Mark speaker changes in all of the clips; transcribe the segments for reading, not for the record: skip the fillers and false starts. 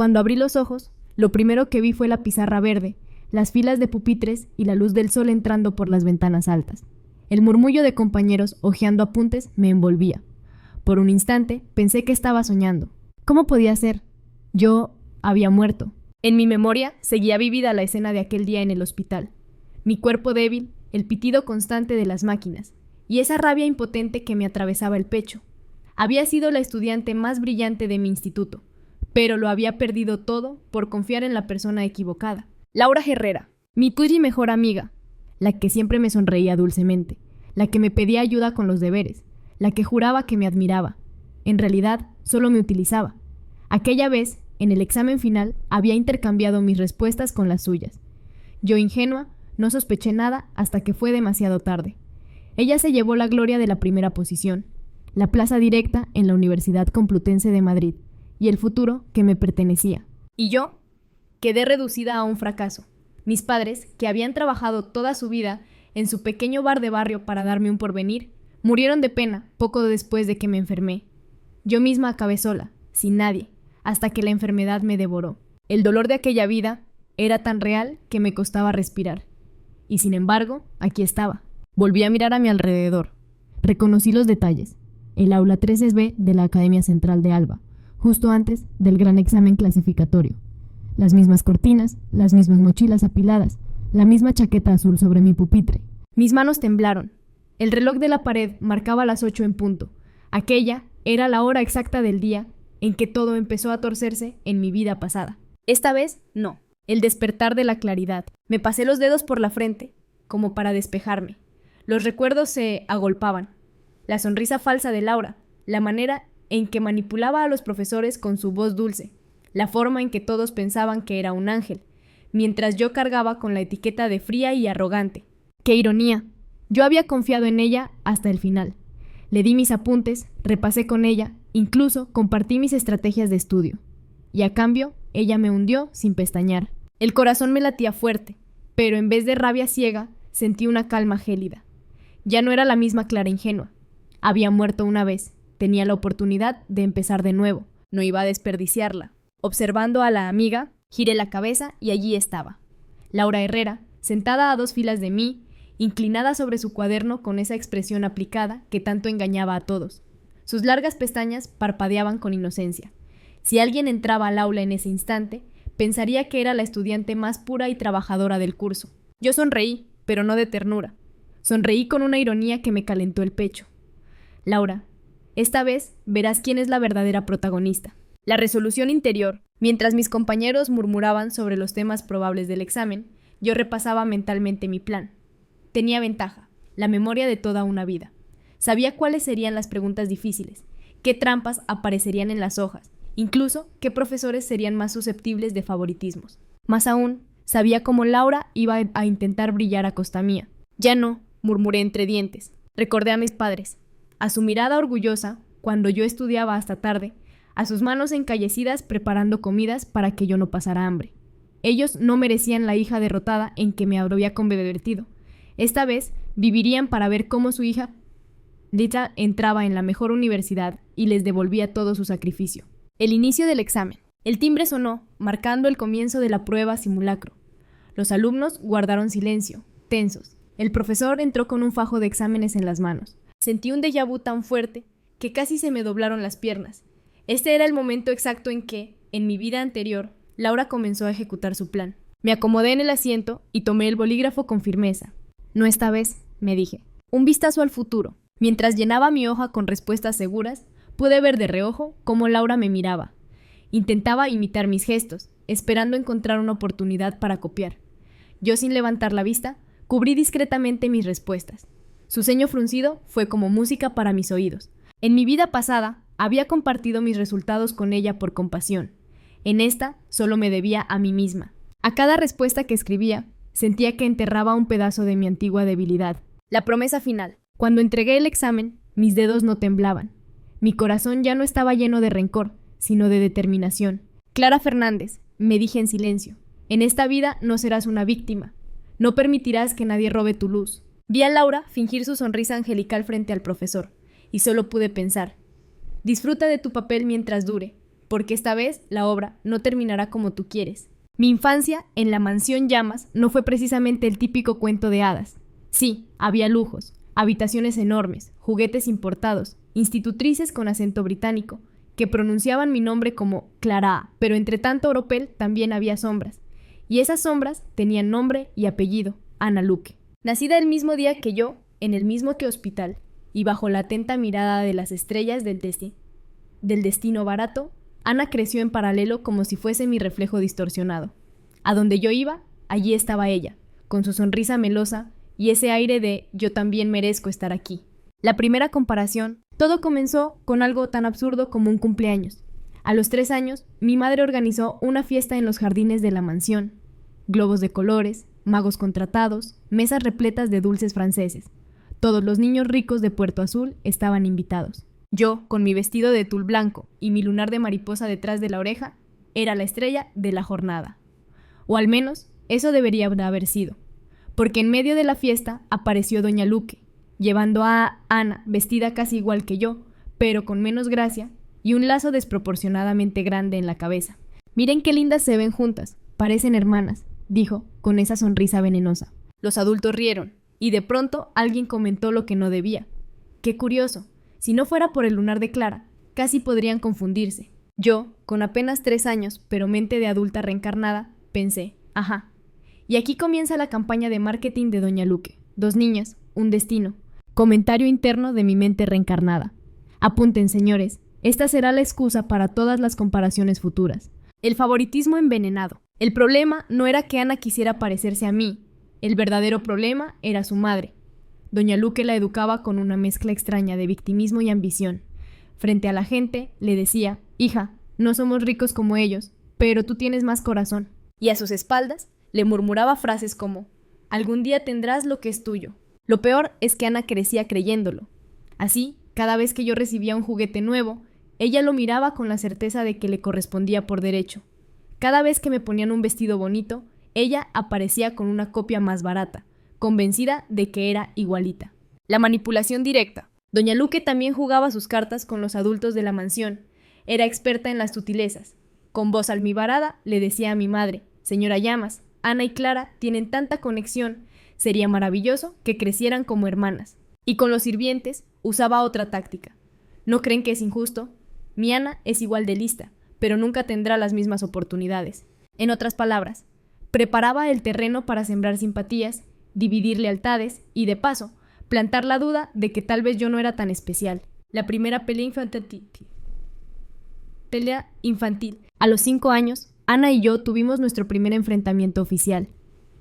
Speaker 1: Cuando abrí los ojos, lo primero que vi fue la pizarra verde, las filas de pupitres y la luz del sol entrando por las ventanas altas. El murmullo de compañeros hojeando apuntes me envolvía. Por un instante pensé que estaba soñando. ¿Cómo podía ser? Yo había muerto. En mi memoria seguía vívida la escena de aquel día en el hospital. Mi cuerpo débil, el pitido constante de las máquinas, y esa rabia impotente que me atravesaba el pecho. Había sido la estudiante más brillante de mi instituto, pero lo había perdido todo por confiar en la persona equivocada. Laura Herrera, mi tuya y mejor amiga, la que siempre me sonreía dulcemente, la que me pedía ayuda con los deberes, la que juraba que me admiraba. En realidad, solo me utilizaba. Aquella vez, en el examen final, había intercambiado mis respuestas con las suyas. Yo, ingenua, no sospeché nada hasta que fue demasiado tarde. Ella se llevó la gloria de la primera posición, la plaza directa en la Universidad Complutense de Madrid y el futuro que me pertenecía. Y yo quedé reducida a un fracaso. Mis padres, que habían trabajado toda su vida en su pequeño bar de barrio para darme un porvenir, murieron de pena poco después de que me enfermé. Yo misma acabé sola, sin nadie, hasta que la enfermedad me devoró. El dolor de aquella vida era tan real que me costaba respirar. Y sin embargo, aquí estaba. Volví a mirar a mi alrededor. Reconocí los detalles. El aula 3B de la Academia Central de Alba, justo antes del gran examen clasificatorio. Las mismas cortinas, las mismas mochilas apiladas, la misma chaqueta azul sobre mi pupitre. Mis manos temblaron. El reloj de la pared marcaba las 8 en punto. Aquella era la hora exacta del día en que todo empezó a torcerse en mi vida pasada. Esta vez, no. El despertar de la claridad. Me pasé los dedos por la frente, como para despejarme. Los recuerdos se agolpaban. La sonrisa falsa de Laura, la manera en que manipulaba a los profesores con su voz dulce, la forma en que todos pensaban que era un ángel, mientras yo cargaba con la etiqueta de fría y arrogante. ¡Qué ironía! Yo había confiado en ella hasta el final. Le di mis apuntes, repasé con ella, incluso compartí mis estrategias de estudio. Y a cambio, ella me hundió sin pestañear. El corazón me latía fuerte, pero en vez de rabia ciega, sentí una calma gélida. Ya no era la misma Clara ingenua. Había muerto una vez, tenía la oportunidad de empezar de nuevo, no iba a desperdiciarla. Observando a la amiga, giré la cabeza y allí estaba. Laura Herrera, sentada a 2 filas de mí, inclinada sobre su cuaderno con esa expresión aplicada que tanto engañaba a todos. Sus largas pestañas parpadeaban con inocencia. Si alguien entraba al aula en ese instante, pensaría que era la estudiante más pura y trabajadora del curso. Yo sonreí, pero no de ternura. Sonreí con una ironía que me calentó el pecho. Laura, esta vez verás quién es la verdadera protagonista. La resolución interior. Mientras mis compañeros murmuraban sobre los temas probables del examen, yo repasaba mentalmente mi plan. Tenía ventaja, la memoria de toda una vida. Sabía cuáles serían las preguntas difíciles, qué trampas aparecerían en las hojas, incluso qué profesores serían más susceptibles de favoritismos. Más aún, sabía cómo Laura iba a intentar brillar a costa mía. Ya no, murmuré entre dientes. Recordé a mis padres. A su mirada orgullosa, cuando yo estudiaba hasta tarde, a sus manos encallecidas preparando comidas para que yo no pasara hambre. Ellos no merecían la hija derrotada en que me había convertido. Esta vez vivirían para ver cómo su hija Lita entraba en la mejor universidad y les devolvía todo su sacrificio. El inicio del examen. El timbre sonó, marcando el comienzo de la prueba simulacro. Los alumnos guardaron silencio, tensos. El profesor entró con un fajo de exámenes en las manos. Sentí un déjà vu tan fuerte que casi se me doblaron las piernas. Este era el momento exacto en que, en mi vida anterior, Laura comenzó a ejecutar su plan. Me acomodé en el asiento y tomé el bolígrafo con firmeza. No esta vez, me dije. Un vistazo al futuro. Mientras llenaba mi hoja con respuestas seguras, pude ver de reojo cómo Laura me miraba. Intentaba imitar mis gestos, esperando encontrar una oportunidad para copiar. Yo, sin levantar la vista, cubrí discretamente mis respuestas. Su ceño fruncido fue como música para mis oídos. En mi vida pasada, había compartido mis resultados con ella por compasión. En esta, solo me debía a mí misma. A cada respuesta que escribía, sentía que enterraba un pedazo de mi antigua debilidad. La promesa final. Cuando entregué el examen, mis dedos no temblaban. Mi corazón ya no estaba lleno de rencor, sino de determinación. Clara Fernández, me dije en silencio, en esta vida no serás una víctima. No permitirás que nadie robe tu luz. Vi a Laura fingir su sonrisa angelical frente al profesor, y solo pude pensar: disfruta de tu papel mientras dure, porque esta vez la obra no terminará como tú quieres. Mi infancia en la mansión Llamas no fue precisamente el típico cuento de hadas. Sí, había lujos, habitaciones enormes, juguetes importados, institutrices con acento británico, que pronunciaban mi nombre como Clara A, pero entre tanto oropel también había sombras, y esas sombras tenían nombre y apellido, Ana Luque. Nacida el mismo día que yo, en el mismo que hospital, y bajo la atenta mirada de las estrellas del destino barato, Ana creció en paralelo como si fuese mi reflejo distorsionado. A donde yo iba, allí estaba ella, con su sonrisa melosa y ese aire de yo también merezco estar aquí. La primera comparación, todo comenzó con algo tan absurdo como un cumpleaños. A los 3 años, mi madre organizó una fiesta en los jardines de la mansión. Globos de colores, magos contratados, mesas repletas de dulces franceses. Todos los niños ricos de Puerto Azul estaban invitados. Yo, con mi vestido de tul blanco y mi lunar de mariposa detrás de la oreja, era la estrella de la jornada. O al menos, eso debería de haber sido. Porque en medio de la fiesta apareció doña Luque, llevando a Ana vestida casi igual que yo, pero con menos gracia y un lazo desproporcionadamente grande en la cabeza. Miren qué lindas se ven juntas, parecen hermanas, dijo, con esa sonrisa venenosa. Los adultos rieron, y de pronto alguien comentó lo que no debía. Qué curioso. Si no fuera por el lunar de Clara, casi podrían confundirse. Yo, con apenas 3 años, pero mente de adulta reencarnada, pensé, ajá. Y aquí comienza la campaña de marketing de doña Luque. 2 niñas, un destino. Comentario interno de mi mente reencarnada. Apunten, señores, esta será la excusa para todas las comparaciones futuras. El favoritismo envenenado. El problema no era que Ana quisiera parecerse a mí. El verdadero problema era su madre. Doña Luque la educaba con una mezcla extraña de victimismo y ambición. Frente a la gente, le decía, hija, no somos ricos como ellos, pero tú tienes más corazón. Y a sus espaldas, le murmuraba frases como, algún día tendrás lo que es tuyo. Lo peor es que Ana crecía creyéndolo. Así, cada vez que yo recibía un juguete nuevo, ella lo miraba con la certeza de que le correspondía por derecho. Cada vez que me ponían un vestido bonito, ella aparecía con una copia más barata, convencida de que era igualita. La manipulación directa. Doña Luque también jugaba sus cartas con los adultos de la mansión. Era experta en las sutilezas. Con voz almibarada le decía a mi madre, señora Llamas, Ana y Clara tienen tanta conexión, sería maravilloso que crecieran como hermanas. Y con los sirvientes usaba otra táctica. ¿No creen que es injusto? Mi Ana es igual de lista, pero nunca tendrá las mismas oportunidades. En otras palabras, preparaba el terreno para sembrar simpatías, dividir lealtades y, de paso, plantar la duda de que tal vez yo no era tan especial. La primera pelea infantil. A los 5 años, Ana y yo tuvimos nuestro primer enfrentamiento oficial.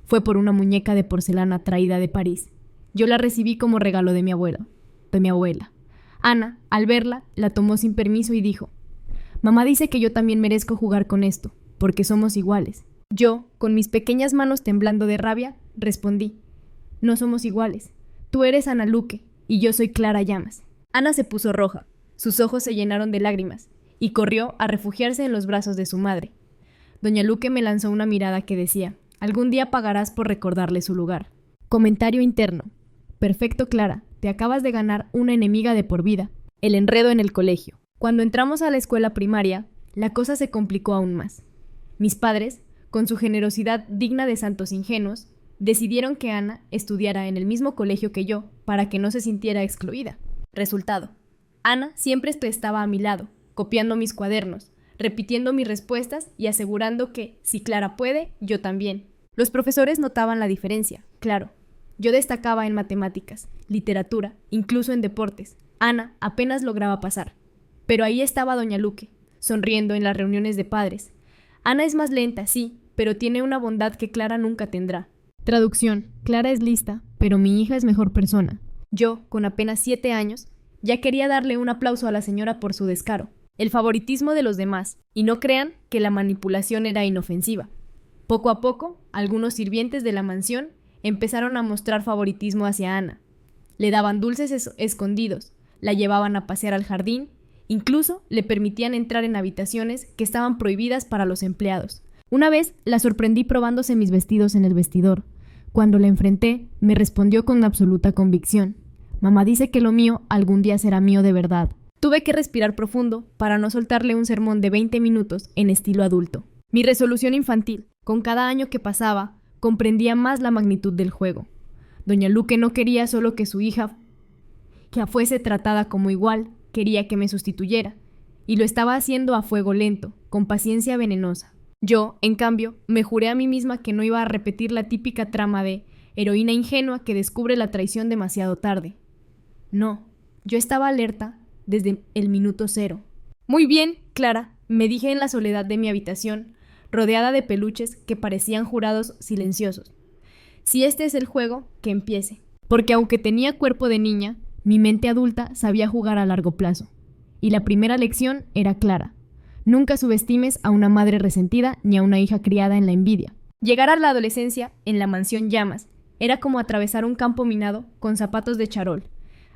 Speaker 1: Fue por una muñeca de porcelana traída de París. Yo la recibí como regalo de mi abuela. Ana, al verla, la tomó sin permiso y dijo, mamá dice que yo también merezco jugar con esto, porque somos iguales. Yo, con mis pequeñas manos temblando de rabia, respondí, no somos iguales. Tú eres Ana Luque y yo soy Clara Llamas. Ana se puso roja, sus ojos se llenaron de lágrimas y corrió a refugiarse en los brazos de su madre. Doña Luque me lanzó una mirada que decía, algún día pagarás por recordarle su lugar. Comentario interno. Perfecto, Clara, te acabas de ganar una enemiga de por vida. El enredo en el colegio. Cuando entramos a la escuela primaria, la cosa se complicó aún más. Mis padres, con su generosidad digna de santos ingenuos, decidieron que Ana estudiara en el mismo colegio que yo para que no se sintiera excluida. Resultado. Ana siempre estaba a mi lado, copiando mis cuadernos, repitiendo mis respuestas y asegurando que, si Clara puede, yo también. Los profesores notaban la diferencia, claro. Yo destacaba en matemáticas, literatura, incluso en deportes. Ana apenas lograba pasar. Pero ahí estaba doña Luque, sonriendo en las reuniones de padres. Ana es más lenta, sí, pero tiene una bondad que Clara nunca tendrá. Traducción. Clara es lista, pero mi hija es mejor persona. Yo, con apenas 7 años, ya quería darle un aplauso a la señora por su descaro. El favoritismo de los demás. Y no crean que la manipulación era inofensiva. Poco a poco, algunos sirvientes de la mansión empezaron a mostrar favoritismo hacia Ana. Le daban dulces escondidos, la llevaban a pasear al jardín, incluso le permitían entrar en habitaciones que estaban prohibidas para los empleados. Una vez la sorprendí probándose mis vestidos en el vestidor. Cuando la enfrenté, me respondió con absoluta convicción. Mamá dice que lo mío algún día será mío de verdad. Tuve que respirar profundo para no soltarle un sermón de 20 minutos en estilo adulto. Mi resolución infantil, con cada año que pasaba, comprendía más la magnitud del juego. Doña Luque no quería solo que su hija fuese tratada como igual, quería que me sustituyera, y lo estaba haciendo a fuego lento, con paciencia venenosa. Yo, en cambio, me juré a mí misma que no iba a repetir la típica trama de heroína ingenua que descubre la traición demasiado tarde. No, yo estaba alerta desde el minuto cero. Muy bien, Clara, me dije en la soledad de mi habitación, rodeada de peluches que parecían jurados silenciosos. Si este es el juego, que empiece. Porque aunque tenía cuerpo de niña, mi mente adulta sabía jugar a largo plazo. Y la primera lección era clara. Nunca subestimes a una madre resentida ni a una hija criada en la envidia. Llegar a la adolescencia, en la mansión Llamas, era como atravesar un campo minado con zapatos de charol.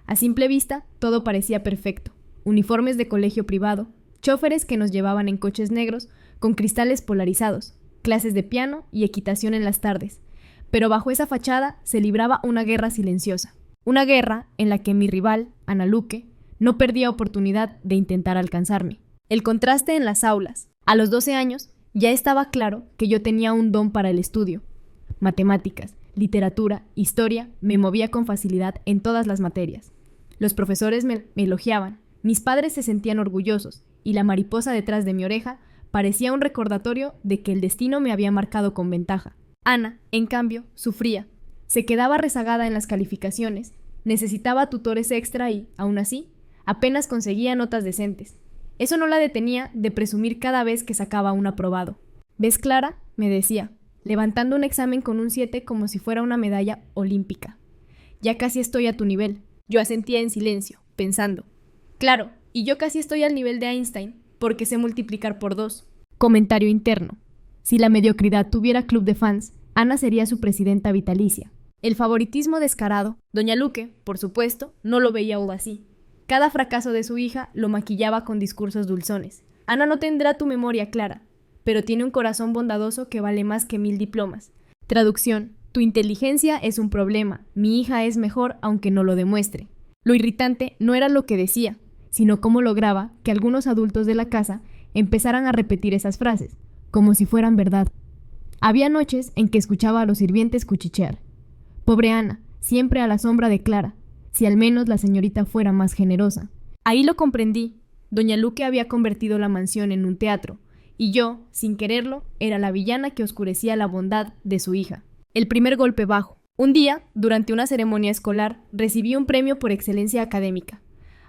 Speaker 1: A simple vista, todo parecía perfecto. Uniformes de colegio privado, chóferes que nos llevaban en coches negros con cristales polarizados, clases de piano y equitación en las tardes. Pero bajo esa fachada se libraba una guerra silenciosa. Una guerra en la que mi rival, Ana Luque, no perdía oportunidad de intentar alcanzarme. El contraste en las aulas. A los 12 años ya estaba claro que yo tenía un don para el estudio. Matemáticas, literatura, historia, me movía con facilidad en todas las materias. Los profesores me elogiaban, mis padres se sentían orgullosos, y la mariposa detrás de mi oreja parecía un recordatorio de que el destino me había marcado con ventaja. Ana, en cambio, sufría. Se quedaba rezagada en las calificaciones, necesitaba tutores extra y, aún así, apenas conseguía notas decentes. Eso no la detenía de presumir cada vez que sacaba un aprobado. ¿Ves, Clara?, me decía, levantando un examen con un 7 como si fuera una medalla olímpica. Ya casi estoy a tu nivel. Yo asentía en silencio, pensando. Claro, y yo casi estoy al nivel de Einstein, porque sé multiplicar por 2. Comentario interno. Si la mediocridad tuviera club de fans, Ana sería su presidenta vitalicia. El favoritismo descarado, Doña Luque, por supuesto, no lo veía aún así. Cada fracaso de su hija lo maquillaba con discursos dulzones. Ana no tendrá tu memoria clara, pero tiene un corazón bondadoso que vale más que 1000 diplomas. Traducción. Tu inteligencia es un problema. Mi hija es mejor aunque no lo demuestre. Lo irritante no era lo que decía, sino cómo lograba que algunos adultos de la casa empezaran a repetir esas frases, como si fueran verdad. Había noches en que escuchaba a los sirvientes cuchichear. Pobre Ana, siempre a la sombra de Clara. Si al menos la señorita fuera más generosa. Ahí lo comprendí. Doña Luque había convertido la mansión en un teatro, y yo, sin quererlo, era la villana que oscurecía la bondad de su hija. El primer golpe bajo. Un día, durante una ceremonia escolar, recibí un premio por excelencia académica.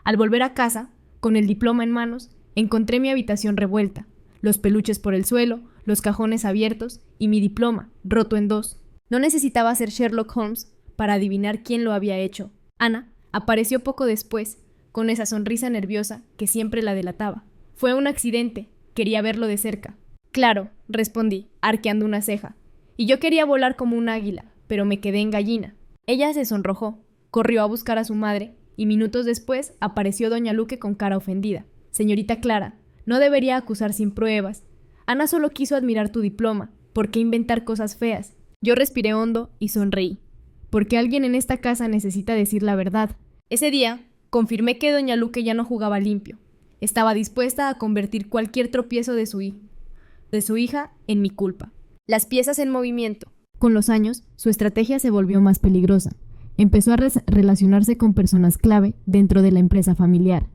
Speaker 1: Al volver a casa, con el diploma en manos, encontré mi habitación revuelta, los peluches por el suelo, los cajones abiertos y mi diploma, roto en 2. No necesitaba ser Sherlock Holmes para adivinar quién lo había hecho. Ana apareció poco después, con esa sonrisa nerviosa que siempre la delataba. Fue un accidente, quería verlo de cerca. Claro, respondí, arqueando una ceja. Y yo quería volar como un águila, pero me quedé en gallina. Ella se sonrojó, corrió a buscar a su madre, y minutos después apareció Doña Luque con cara ofendida. Señorita Clara, no debería acusar sin pruebas. Ana solo quiso admirar tu diploma. ¿Por qué inventar cosas feas? Yo respiré hondo y sonreí. Porque alguien en esta casa necesita decir la verdad. Ese día, confirmé que Doña Luque ya no jugaba limpio. Estaba dispuesta a convertir cualquier tropiezo de su hija en mi culpa. Las piezas en movimiento. Con los años, su estrategia se volvió más peligrosa. Empezó a relacionarse con personas clave dentro de la empresa familiar.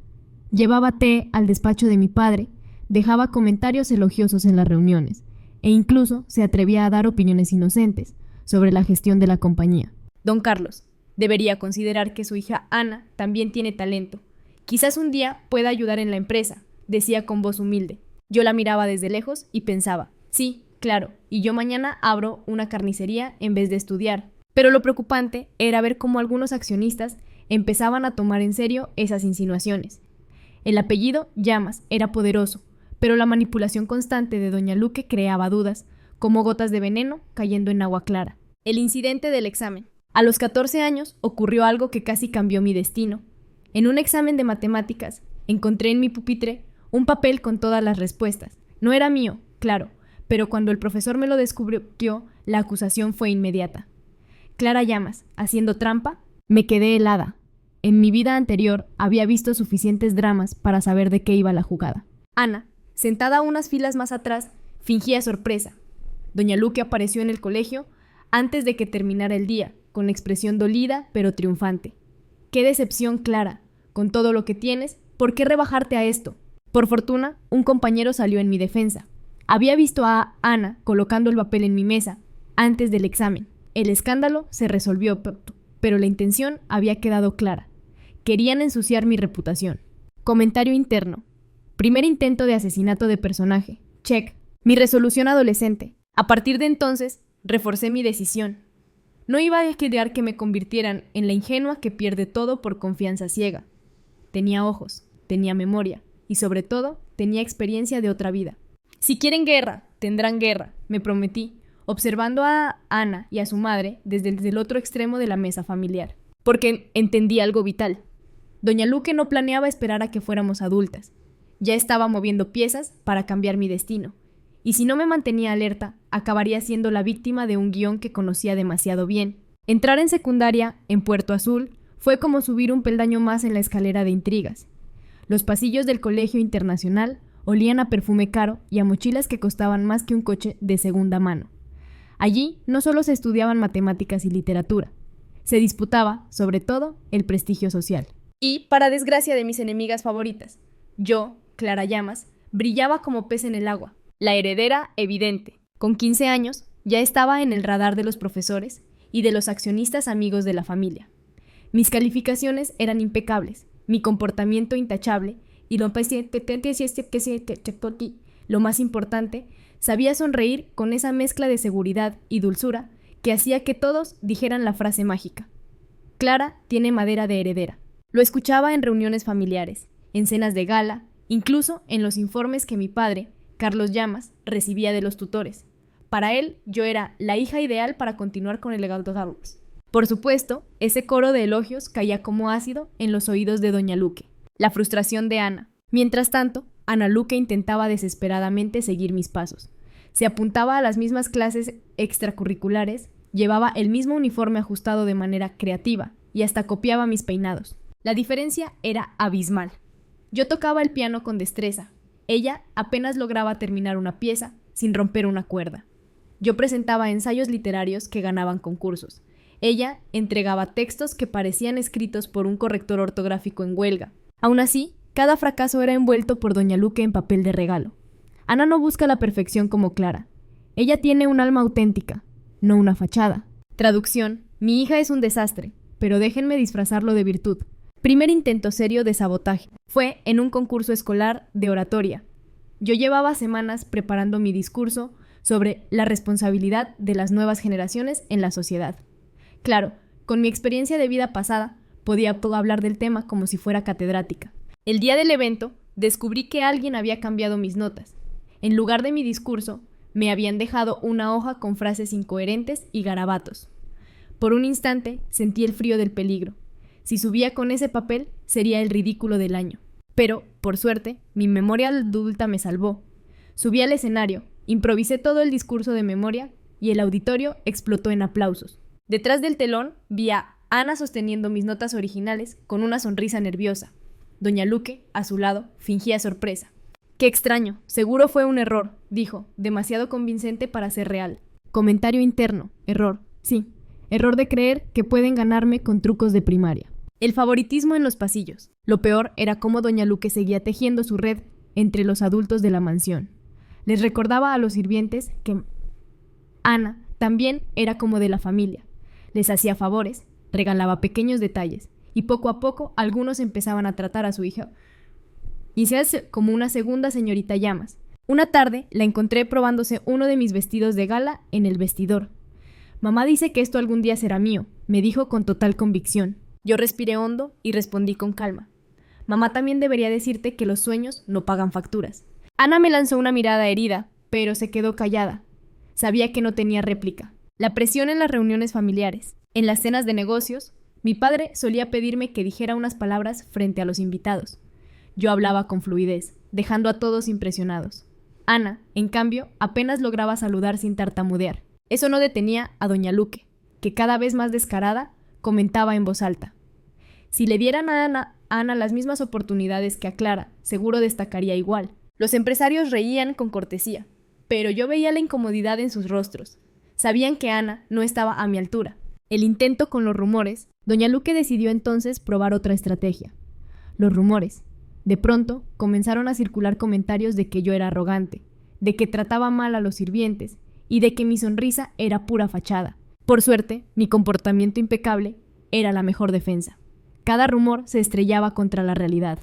Speaker 1: Llevaba té al despacho de mi padre, dejaba comentarios elogiosos en las reuniones, e incluso se atrevía a dar opiniones inocentes sobre la gestión de la compañía. Don Carlos, debería considerar que su hija Ana también tiene talento. Quizás un día pueda ayudar en la empresa, decía con voz humilde. Yo la miraba desde lejos y pensaba, sí, claro, y yo mañana abro una carnicería en vez de estudiar. Pero lo preocupante era ver cómo algunos accionistas empezaban a tomar en serio esas insinuaciones. El apellido Llamas era poderoso, pero la manipulación constante de Doña Luque creaba dudas, como gotas de veneno cayendo en agua clara. El incidente del examen. A los 14 años ocurrió algo que casi cambió mi destino. En un examen de matemáticas, encontré en mi pupitre un papel con todas las respuestas. No era mío, claro, pero cuando el profesor me lo descubrió, la acusación fue inmediata. Clara Llamas, haciendo trampa, me quedé helada. En mi vida anterior había visto suficientes dramas para saber de qué iba la jugada. Ana, sentada unas filas más atrás, fingía sorpresa. Doña Luque apareció en el colegio antes de que terminara el día, con expresión dolida pero triunfante. ¡Qué decepción, Clara! Con todo lo que tienes, ¿por qué rebajarte a esto? Por fortuna, un compañero salió en mi defensa. Había visto a Ana colocando el papel en mi mesa antes del examen. El escándalo se resolvió pronto, pero la intención había quedado clara. Querían ensuciar mi reputación. Comentario interno. Primer intento de asesinato de personaje. Check. Mi resolución adolescente. A partir de entonces, reforcé mi decisión. No iba a dejar que me convirtieran en la ingenua que pierde todo por confianza ciega. Tenía ojos, tenía memoria y sobre todo tenía experiencia de otra vida. Si quieren guerra, tendrán guerra, me prometí, observando a Ana y a su madre desde el otro extremo de la mesa familiar. Porque entendí algo vital. Doña Luque no planeaba esperar a que fuéramos adultas. Ya estaba moviendo piezas para cambiar mi destino. Y si no me mantenía alerta, acabaría siendo la víctima de un guión que conocía demasiado bien. Entrar en secundaria, en Puerto Azul, fue como subir un peldaño más en la escalera de intrigas. Los pasillos del colegio internacional olían a perfume caro y a mochilas que costaban más que un coche de segunda mano. Allí no solo se estudiaban matemáticas y literatura, se disputaba, sobre todo, el prestigio social. Y, para desgracia de mis enemigas favoritas, yo, Clara Llamas, brillaba como pez en el agua. La heredera evidente. Con 15 años, ya estaba en el radar de los profesores y de los accionistas amigos de la familia. Mis calificaciones eran impecables, mi comportamiento intachable y lo más importante, sabía sonreír con esa mezcla de seguridad y dulzura que hacía que todos dijeran la frase mágica. Clara tiene madera de heredera. Lo escuchaba en reuniones familiares, en cenas de gala, incluso en los informes que mi padre, Carlos Llamas, recibía de los tutores. Para él, yo era la hija ideal para continuar con el legado de Carlos. Por supuesto, ese coro de elogios caía como ácido en los oídos de Doña Luque. La frustración de Ana. Mientras tanto, Ana Luque intentaba desesperadamente seguir mis pasos. Se apuntaba a las mismas clases extracurriculares, llevaba el mismo uniforme ajustado de manera creativa y hasta copiaba mis peinados. La diferencia era abismal. Yo tocaba el piano con destreza. Ella apenas lograba terminar una pieza sin romper una cuerda. Yo presentaba ensayos literarios que ganaban concursos. Ella entregaba textos que parecían escritos por un corrector ortográfico en huelga. Aún así, cada fracaso era envuelto por Doña Luque en papel de regalo. Ana no busca la perfección como Clara. Ella tiene un alma auténtica, no una fachada. Traducción: mi hija es un desastre, pero déjenme disfrazarlo de virtud. Primer intento serio de sabotaje. Fue en un concurso escolar de oratoria. Yo llevaba semanas preparando mi discurso sobre la responsabilidad de las nuevas generaciones en la sociedad. Claro, con mi experiencia de vida pasada, podía hablar del tema como si fuera catedrática. El día del evento, descubrí que alguien había cambiado mis notas. En lugar de mi discurso, me habían dejado una hoja con frases incoherentes y garabatos. Por un instante, sentí el frío del peligro. Si subía con ese papel, sería el ridículo del año. Pero, por suerte, mi memoria adulta me salvó. Subí al escenario, improvisé todo el discurso de memoria y el auditorio explotó en aplausos. Detrás del telón vi a Ana sosteniendo mis notas originales con una sonrisa nerviosa. Doña Luque, a su lado, fingía sorpresa. «Qué extraño, seguro fue un error», dijo, demasiado convincente para ser real. Comentario interno, error, sí. Error de creer que pueden ganarme con trucos de primaria. El favoritismo en los pasillos. Lo peor era cómo Doña Luque seguía tejiendo su red entre los adultos de la mansión. Les recordaba a los sirvientes que Ana también era como de la familia. Les hacía favores, regalaba pequeños detalles, y poco a poco algunos empezaban a tratar a su hija y se hace como una segunda señorita Llamas. Una tarde la encontré probándose uno de mis vestidos de gala en el vestidor. «Mamá dice que esto algún día será mío», me dijo con total convicción. Yo respiré hondo y respondí con calma. «Mamá también debería decirte que los sueños no pagan facturas». Ana me lanzó una mirada herida, pero se quedó callada. Sabía que no tenía réplica. La presión en las reuniones familiares, en las cenas de negocios, mi padre solía pedirme que dijera unas palabras frente a los invitados. Yo hablaba con fluidez, dejando a todos impresionados. Ana, en cambio, apenas lograba saludar sin tartamudear. Eso no detenía a Doña Luque, que cada vez más descarada, comentaba en voz alta. Si le dieran a Ana las mismas oportunidades que a Clara, seguro destacaría igual. Los empresarios reían con cortesía, pero yo veía la incomodidad en sus rostros. Sabían que Ana no estaba a mi altura. El intento con los rumores, doña Luque decidió entonces probar otra estrategia. Los rumores. De pronto comenzaron a circular comentarios de que yo era arrogante, de que trataba mal a los sirvientes y de que mi sonrisa era pura fachada. Por suerte, mi comportamiento impecable era la mejor defensa. Cada rumor se estrellaba contra la realidad.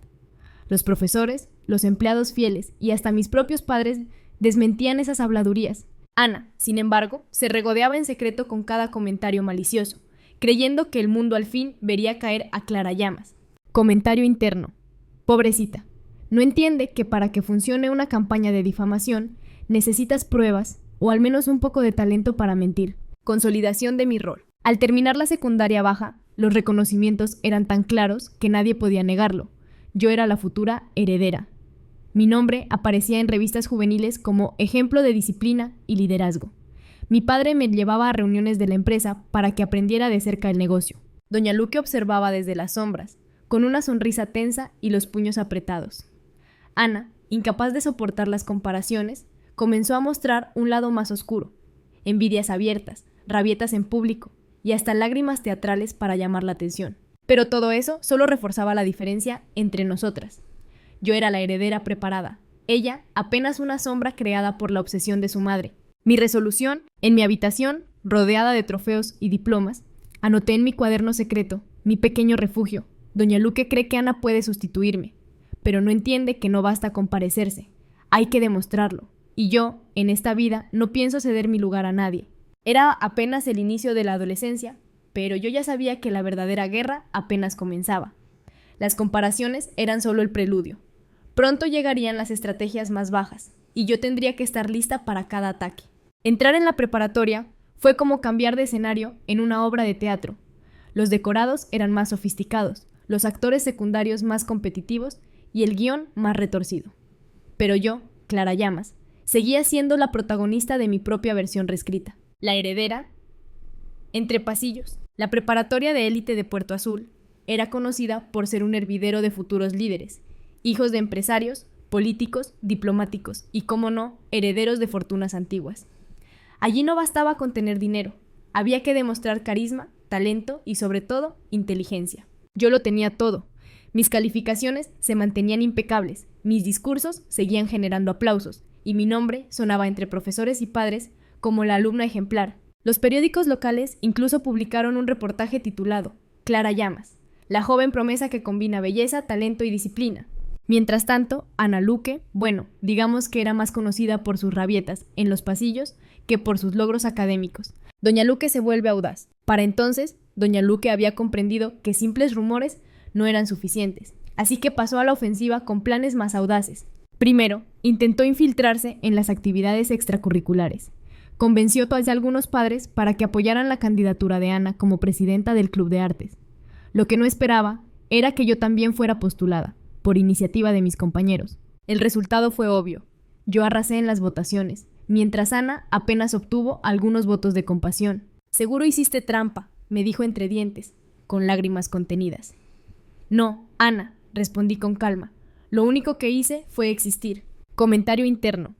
Speaker 1: Los profesores, los empleados fieles y hasta mis propios padres desmentían esas habladurías. Ana, sin embargo, se regodeaba en secreto con cada comentario malicioso, creyendo que el mundo al fin vería caer a Clara Llamas. Comentario interno. Pobrecita. No entiende que para que funcione una campaña de difamación necesitas pruebas o al menos un poco de talento para mentir. Consolidación de mi rol. Al terminar la secundaria baja, los reconocimientos eran tan claros que nadie podía negarlo. Yo era la futura heredera. Mi nombre aparecía en revistas juveniles como ejemplo de disciplina y liderazgo. Mi padre me llevaba a reuniones de la empresa para que aprendiera de cerca el negocio. Doña Luque observaba desde las sombras, con una sonrisa tensa y los puños apretados. Ana, incapaz de soportar las comparaciones, comenzó a mostrar un lado más oscuro, envidias abiertas, rabietas en público y hasta lágrimas teatrales para llamar la atención. Pero todo eso solo reforzaba la diferencia entre nosotras. Yo era la heredera preparada, ella apenas una sombra creada por la obsesión de su madre. Mi resolución, en mi habitación, rodeada de trofeos y diplomas, anoté en mi cuaderno secreto, mi pequeño refugio. Doña Luque cree que Ana puede sustituirme, pero no entiende que no basta con parecerse. Hay que demostrarlo. Y yo, en esta vida, no pienso ceder mi lugar a nadie. Era apenas el inicio de la adolescencia, pero yo ya sabía que la verdadera guerra apenas comenzaba. Las comparaciones eran solo el preludio. Pronto llegarían las estrategias más bajas, y yo tendría que estar lista para cada ataque. Entrar en la preparatoria fue como cambiar de escenario en una obra de teatro. Los decorados eran más sofisticados, los actores secundarios más competitivos y el guión más retorcido. Pero yo, Clara Llamas, seguía siendo la protagonista de mi propia versión reescrita. La heredera, entre pasillos. La preparatoria de élite de Puerto Azul era conocida por ser un hervidero de futuros líderes, hijos de empresarios, políticos, diplomáticos y, cómo no, herederos de fortunas antiguas. Allí no bastaba con tener dinero, había que demostrar carisma, talento y, sobre todo, inteligencia. Yo lo tenía todo. Mis calificaciones se mantenían impecables, mis discursos seguían generando aplausos y mi nombre sonaba entre profesores y padres como la alumna ejemplar. Los periódicos locales incluso publicaron un reportaje titulado Clara Llamas, la joven promesa que combina belleza, talento y disciplina. Mientras tanto, Ana Luque, digamos que era más conocida por sus rabietas en los pasillos que por sus logros académicos. Doña Luque se vuelve audaz. Para entonces, Doña Luque había comprendido que simples rumores no eran suficientes, así que pasó a la ofensiva con planes más audaces. Primero, intentó infiltrarse en las actividades extracurriculares. Convenció a algunos padres para que apoyaran la candidatura de Ana como presidenta del Club de Artes. Lo que no esperaba era que yo también fuera postulada, por iniciativa de mis compañeros. El resultado fue obvio. Yo arrasé en las votaciones, mientras Ana apenas obtuvo algunos votos de compasión. «Seguro hiciste trampa», me dijo entre dientes, con lágrimas contenidas. «No, Ana», respondí con calma. «Lo único que hice fue existir». Comentario interno.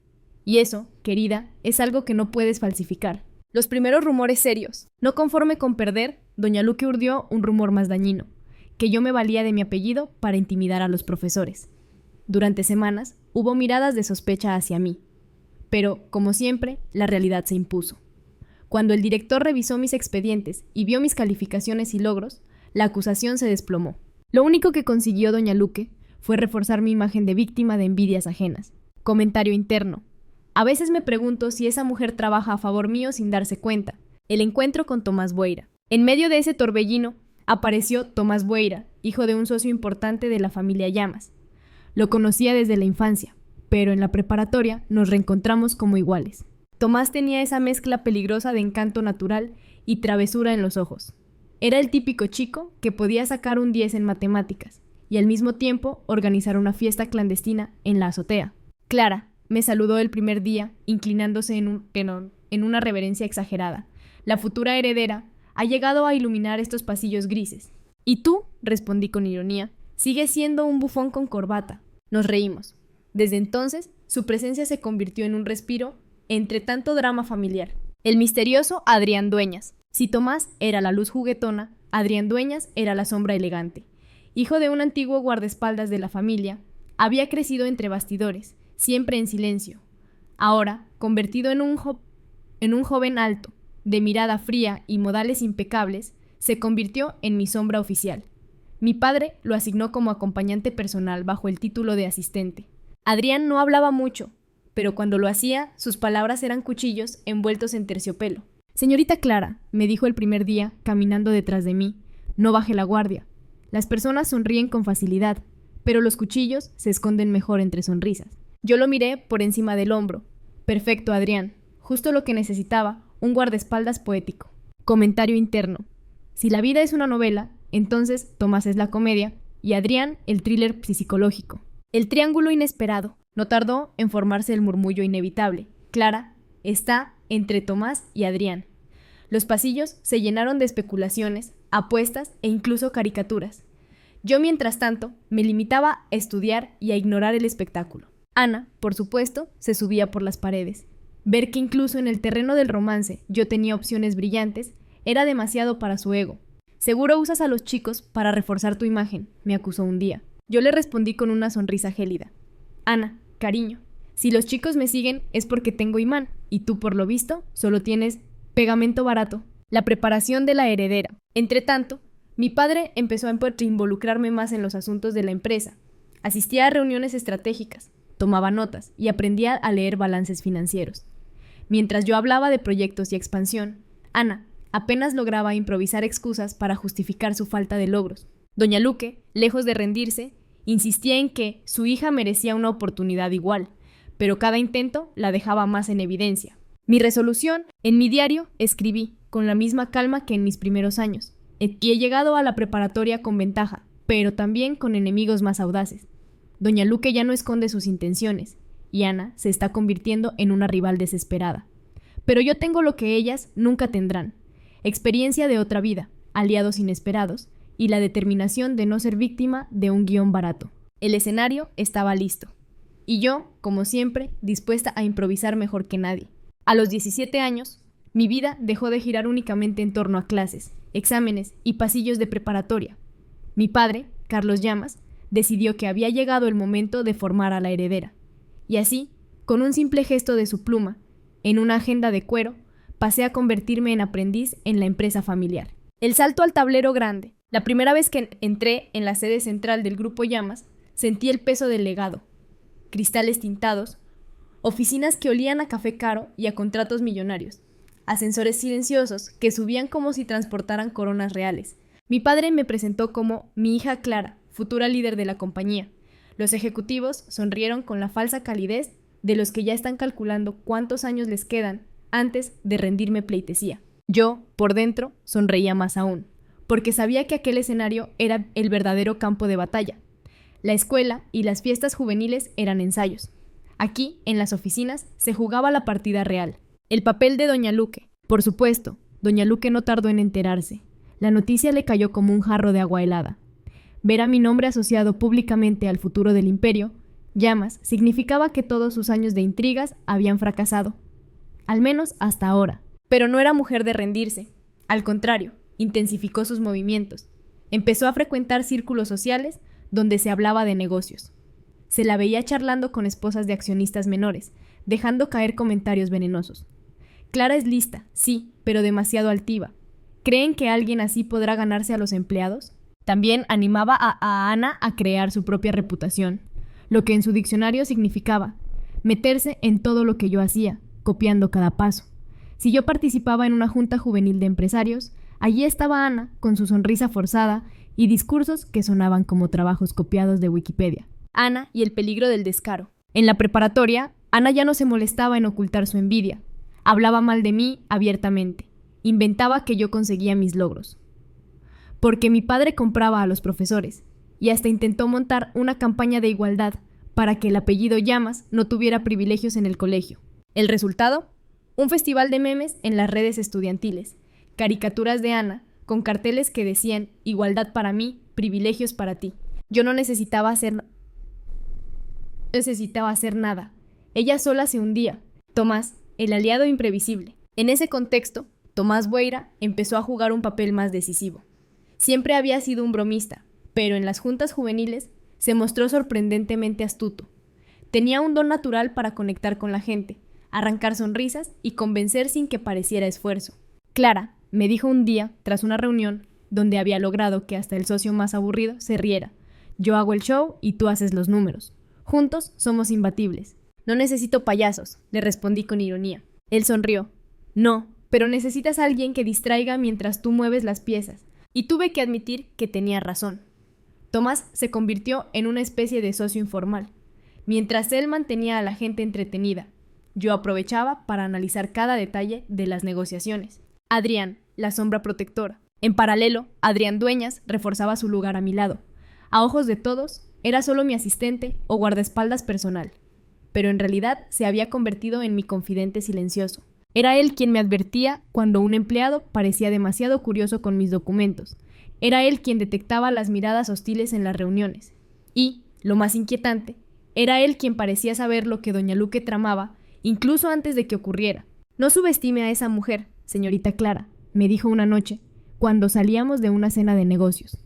Speaker 1: Y eso, querida, es algo que no puedes falsificar. Los primeros rumores serios. No conforme con perder, Doña Luque urdió un rumor más dañino, que yo me valía de mi apellido para intimidar a los profesores. Durante semanas hubo miradas de sospecha hacia mí, pero, como siempre, la realidad se impuso. Cuando el director revisó mis expedientes y vio mis calificaciones y logros, la acusación se desplomó. Lo único que consiguió Doña Luque fue reforzar mi imagen de víctima de envidias ajenas. Comentario interno. A veces me pregunto si esa mujer trabaja a favor mío sin darse cuenta. El encuentro con Tomás Bueira. En medio de ese torbellino, apareció Tomás Bueira, hijo de un socio importante de la familia Llamas. Lo conocía desde la infancia, pero en la preparatoria nos reencontramos como iguales. Tomás tenía esa mezcla peligrosa de encanto natural y travesura en los ojos. Era el típico chico que podía sacar un 10 en matemáticas y al mismo tiempo organizar una fiesta clandestina en la azotea. Clara me saludó el primer día, inclinándose en una reverencia exagerada. La futura heredera ha llegado a iluminar estos pasillos grises. ¿Y tú?, respondí con ironía. Sigues siendo un bufón con corbata. Nos reímos. Desde entonces, su presencia se convirtió en un respiro entre tanto drama familiar. El misterioso Adrián Dueñas. Si Tomás era la luz juguetona, Adrián Dueñas era la sombra elegante. Hijo de un antiguo guardaespaldas de la familia, había crecido entre bastidores, siempre en silencio. Ahora, convertido en un joven alto, de mirada fría y modales impecables, se convirtió en mi sombra oficial. Mi padre lo asignó como acompañante personal bajo el título de asistente. Adrián no hablaba mucho, pero cuando lo hacía, sus palabras eran cuchillos envueltos en terciopelo. «Señorita Clara», me dijo el primer día, caminando detrás de mí, «no baje la guardia. Las personas sonríen con facilidad, pero los cuchillos se esconden mejor entre sonrisas». Yo lo miré por encima del hombro. «Perfecto, Adrián. Justo lo que necesitaba, un guardaespaldas poético». Comentario interno. Si la vida es una novela, entonces Tomás es la comedia y Adrián el thriller psicológico. El triángulo inesperado. No tardó en formarse el murmullo inevitable. Clara está entre Tomás y Adrián. Los pasillos se llenaron de especulaciones, apuestas e incluso caricaturas. Yo, mientras tanto, me limitaba a estudiar y a ignorar el espectáculo. Ana, por supuesto, se subía por las paredes. Ver que incluso en el terreno del romance yo tenía opciones brillantes era demasiado para su ego. «Seguro usas a los chicos para reforzar tu imagen», me acusó un día. Yo le respondí con una sonrisa gélida. «Ana, cariño, si los chicos me siguen es porque tengo imán, y tú, por lo visto, solo tienes pegamento barato». La preparación de la heredera. Entretanto, mi padre empezó a involucrarme más en los asuntos de la empresa. Asistía a reuniones estratégicas, tomaba notas y aprendía a leer balances financieros. Mientras yo hablaba de proyectos y expansión, Ana apenas lograba improvisar excusas para justificar su falta de logros. Doña Luque, lejos de rendirse, insistía en que su hija merecía una oportunidad igual, pero cada intento la dejaba más en evidencia. Mi resolución, en mi diario, escribí, con la misma calma que en mis primeros años, y he llegado a la preparatoria con ventaja, pero también con enemigos más audaces. Doña Luque ya no esconde sus intenciones, y Ana se está convirtiendo en una rival desesperada. Pero yo tengo lo que ellas nunca tendrán: experiencia de otra vida, aliados inesperados, y la determinación de no ser víctima de un guión barato. El escenario estaba listo, y yo, como siempre, dispuesta a improvisar mejor que nadie. A los 17 años, mi vida dejó de girar únicamente en torno a clases, exámenes y pasillos de preparatoria. Mi padre, Carlos Llamas, decidió que había llegado el momento de formar a la heredera, y así, con un simple gesto de su pluma, en una agenda de cuero, pasé a convertirme en aprendiz en la empresa familiar. El salto al tablero grande. La primera vez que entré en la sede central del Grupo Llamas, sentí el peso del legado. Cristales tintados, oficinas que olían a café caro y a contratos millonarios, ascensores silenciosos que subían como si transportaran coronas reales. Mi padre me presentó como mi hija Clara, futura líder de la compañía. Los ejecutivos sonrieron con la falsa calidez de los que ya están calculando cuántos años les quedan antes de rendirme pleitesía. Yo, por dentro, sonreía más aún, porque sabía que aquel escenario era el verdadero campo de batalla. La escuela y las fiestas juveniles eran ensayos. Aquí, en las oficinas, se jugaba la partida real. El papel de Doña Luque. Por supuesto, Doña Luque no tardó en enterarse. La noticia le cayó como un jarro de agua helada. Ver a mi nombre asociado públicamente al futuro del imperio, Llamas, significaba que todos sus años de intrigas habían fracasado. Al menos hasta ahora. Pero no era mujer de rendirse. Al contrario, intensificó sus movimientos. Empezó a frecuentar círculos sociales donde se hablaba de negocios. Se la veía charlando con esposas de accionistas menores, dejando caer comentarios venenosos. Clara es lista, sí, pero demasiado altiva. ¿Creen que alguien así podrá ganarse a los empleados? También animaba a Ana a crear su propia reputación, lo que en su diccionario significaba meterse en todo lo que yo hacía, copiando cada paso. Si yo participaba en una junta juvenil de empresarios, allí estaba Ana con su sonrisa forzada y discursos que sonaban como trabajos copiados de Wikipedia. Ana y el peligro del descaro. En la preparatoria, Ana ya no se molestaba en ocultar su envidia. Hablaba mal de mí abiertamente. Inventaba que yo conseguía mis logros. Porque mi padre compraba a los profesores, y hasta intentó montar una campaña de igualdad para que el apellido Llamas no tuviera privilegios en el colegio. ¿El resultado? Un festival de memes en las redes estudiantiles, caricaturas de Ana con carteles que decían igualdad para mí, privilegios para ti. Yo no necesitaba hacer nada. Ella sola se hundía. Tomás, el aliado imprevisible. En ese contexto, Tomás Bueira empezó a jugar un papel más decisivo. Siempre había sido un bromista, pero en las juntas juveniles se mostró sorprendentemente astuto. Tenía un don natural para conectar con la gente, arrancar sonrisas y convencer sin que pareciera esfuerzo. Clara me dijo un día, tras una reunión, donde había logrado que hasta el socio más aburrido se riera: yo hago el show y tú haces los números. Juntos somos imbatibles. No necesito payasos, le respondí con ironía. Él sonrió. No, pero necesitas a alguien que distraiga mientras tú mueves las piezas. Y tuve que admitir que tenía razón. Tomás se convirtió en una especie de socio informal. Mientras él mantenía a la gente entretenida, yo aprovechaba para analizar cada detalle de las negociaciones. Adrián, la sombra protectora. En paralelo, Adrián Dueñas reforzaba su lugar a mi lado. A ojos de todos, era solo mi asistente o guardaespaldas personal, pero en realidad se había convertido en mi confidente silencioso. Era él quien me advertía cuando un empleado parecía demasiado curioso con mis documentos. Era él quien detectaba las miradas hostiles en las reuniones. Y, lo más inquietante, era él quien parecía saber lo que doña Luque tramaba, incluso antes de que ocurriera. No subestime a esa mujer, señorita Clara, me dijo una noche, cuando salíamos de una cena de negocios.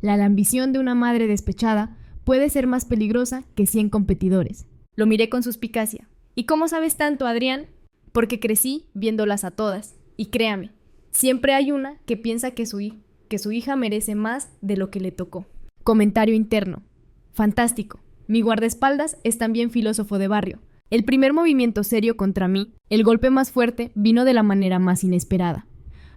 Speaker 1: La ambición de una madre despechada puede ser más peligrosa que 100 competidores. Lo miré con suspicacia. ¿Y cómo sabes tanto, Adrián? Porque crecí viéndolas a todas. Y créame, siempre hay una que piensa que su hija merece más de lo que le tocó. Comentario interno. Fantástico. Mi guardaespaldas es también filósofo de barrio. El primer movimiento serio contra mí, el golpe más fuerte, vino de la manera más inesperada.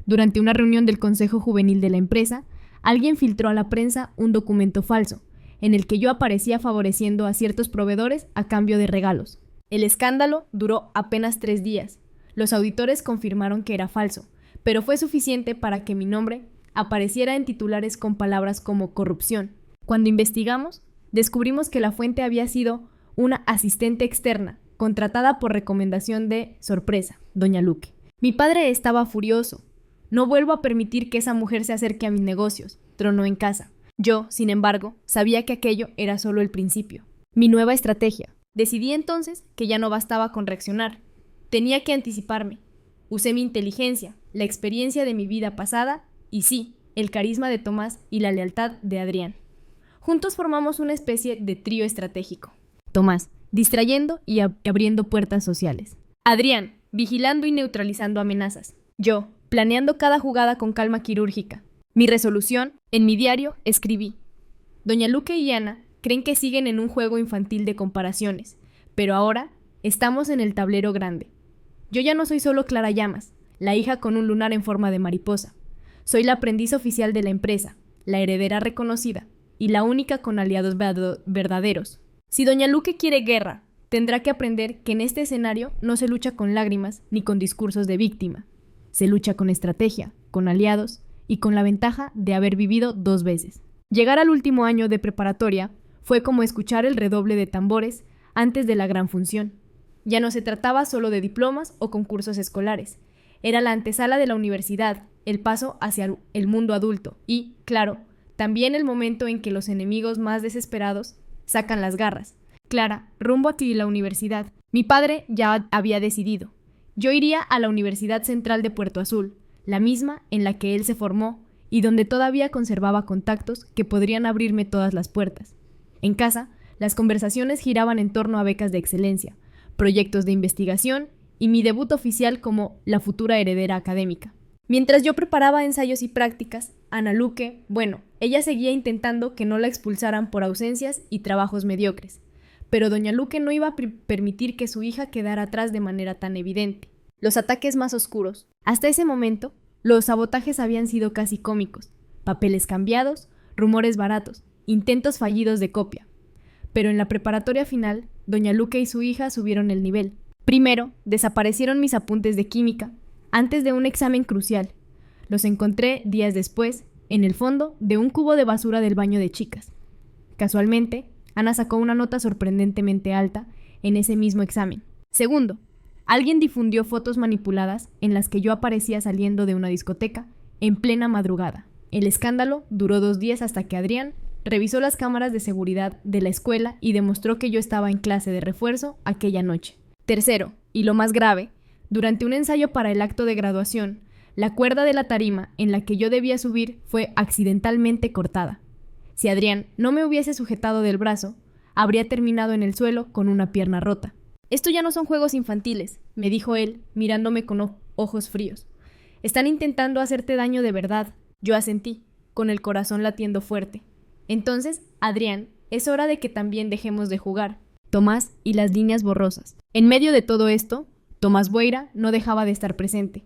Speaker 1: Durante una reunión del Consejo Juvenil de la empresa, alguien filtró a la prensa un documento falso, en el que yo aparecía favoreciendo a ciertos proveedores a cambio de regalos. El escándalo duró apenas 3 días. Los auditores confirmaron que era falso, pero fue suficiente para que mi nombre apareciera en titulares con palabras como corrupción. Cuando investigamos, descubrimos que la fuente había sido una asistente externa, contratada por recomendación de, sorpresa, doña Luque. Mi padre estaba furioso. No vuelvo a permitir que esa mujer se acerque a mis negocios, tronó en casa. Yo, sin embargo, sabía que aquello era solo el principio. Mi nueva estrategia. Decidí entonces que ya no bastaba con reaccionar. Tenía que anticiparme. Usé mi inteligencia, la experiencia de mi vida pasada y sí, el carisma de Tomás y la lealtad de Adrián. Juntos formamos una especie de trío estratégico. Tomás, distrayendo y abriendo puertas sociales. Adrián, vigilando y neutralizando amenazas. Yo, planeando cada jugada con calma quirúrgica. Mi resolución, en mi diario, escribí: doña Luque y Ana creen que siguen en un juego infantil de comparaciones, pero ahora estamos en el tablero grande. Yo ya no soy solo Clara Llamas, la hija con un lunar en forma de mariposa. Soy la aprendiz oficial de la empresa, la heredera reconocida y la única con aliados verdaderos. Si doña Luque quiere guerra, tendrá que aprender que en este escenario no se lucha con lágrimas ni con discursos de víctima. Se lucha con estrategia, con aliados y con la ventaja de haber vivido 2 veces. Llegar al último año de preparatoria fue como escuchar el redoble de tambores antes de la gran función. Ya no se trataba solo de diplomas o concursos escolares. Era la antesala de la universidad, el paso hacia el mundo adulto y, claro, también el momento en que los enemigos más desesperados sacan las garras. Clara, rumbo a la universidad. Mi padre ya había decidido. Yo iría a la Universidad Central de Puerto Azul, la misma en la que él se formó y donde todavía conservaba contactos que podrían abrirme todas las puertas. En casa, las conversaciones giraban en torno a becas de excelencia, proyectos de investigación y mi debut oficial como la futura heredera académica. Mientras yo preparaba ensayos y prácticas, Ana Luque, ella seguía intentando que no la expulsaran por ausencias y trabajos mediocres, pero doña Luque no iba a permitir que su hija quedara atrás de manera tan evidente. Los ataques más oscuros. Hasta ese momento, los sabotajes habían sido casi cómicos, papeles cambiados, rumores baratos, intentos fallidos de copia. Pero en la preparatoria final, doña Luque y su hija subieron el nivel. Primero, desaparecieron mis apuntes de química, antes de un examen crucial. Los encontré días después, en el fondo de un cubo de basura del baño de chicas. Casualmente, Ana sacó una nota sorprendentemente alta en ese mismo examen. Segundo, alguien difundió fotos manipuladas en las que yo aparecía saliendo de una discoteca en plena madrugada. El escándalo duró 2 días hasta que Adrián revisó las cámaras de seguridad de la escuela y demostró que yo estaba en clase de refuerzo aquella noche. Tercero, y lo más grave, durante un ensayo para el acto de graduación, la cuerda de la tarima en la que yo debía subir fue accidentalmente cortada. Si Adrián no me hubiese sujetado del brazo, habría terminado en el suelo con una pierna rota. «Esto ya no son juegos infantiles», me dijo él, mirándome con ojos fríos. «Están intentando hacerte daño de verdad». Yo asentí, con el corazón latiendo fuerte. «Entonces, Adrián, es hora de que también dejemos de jugar». Tomás y las líneas borrosas. En medio de todo esto, Tomás Bueira no dejaba de estar presente.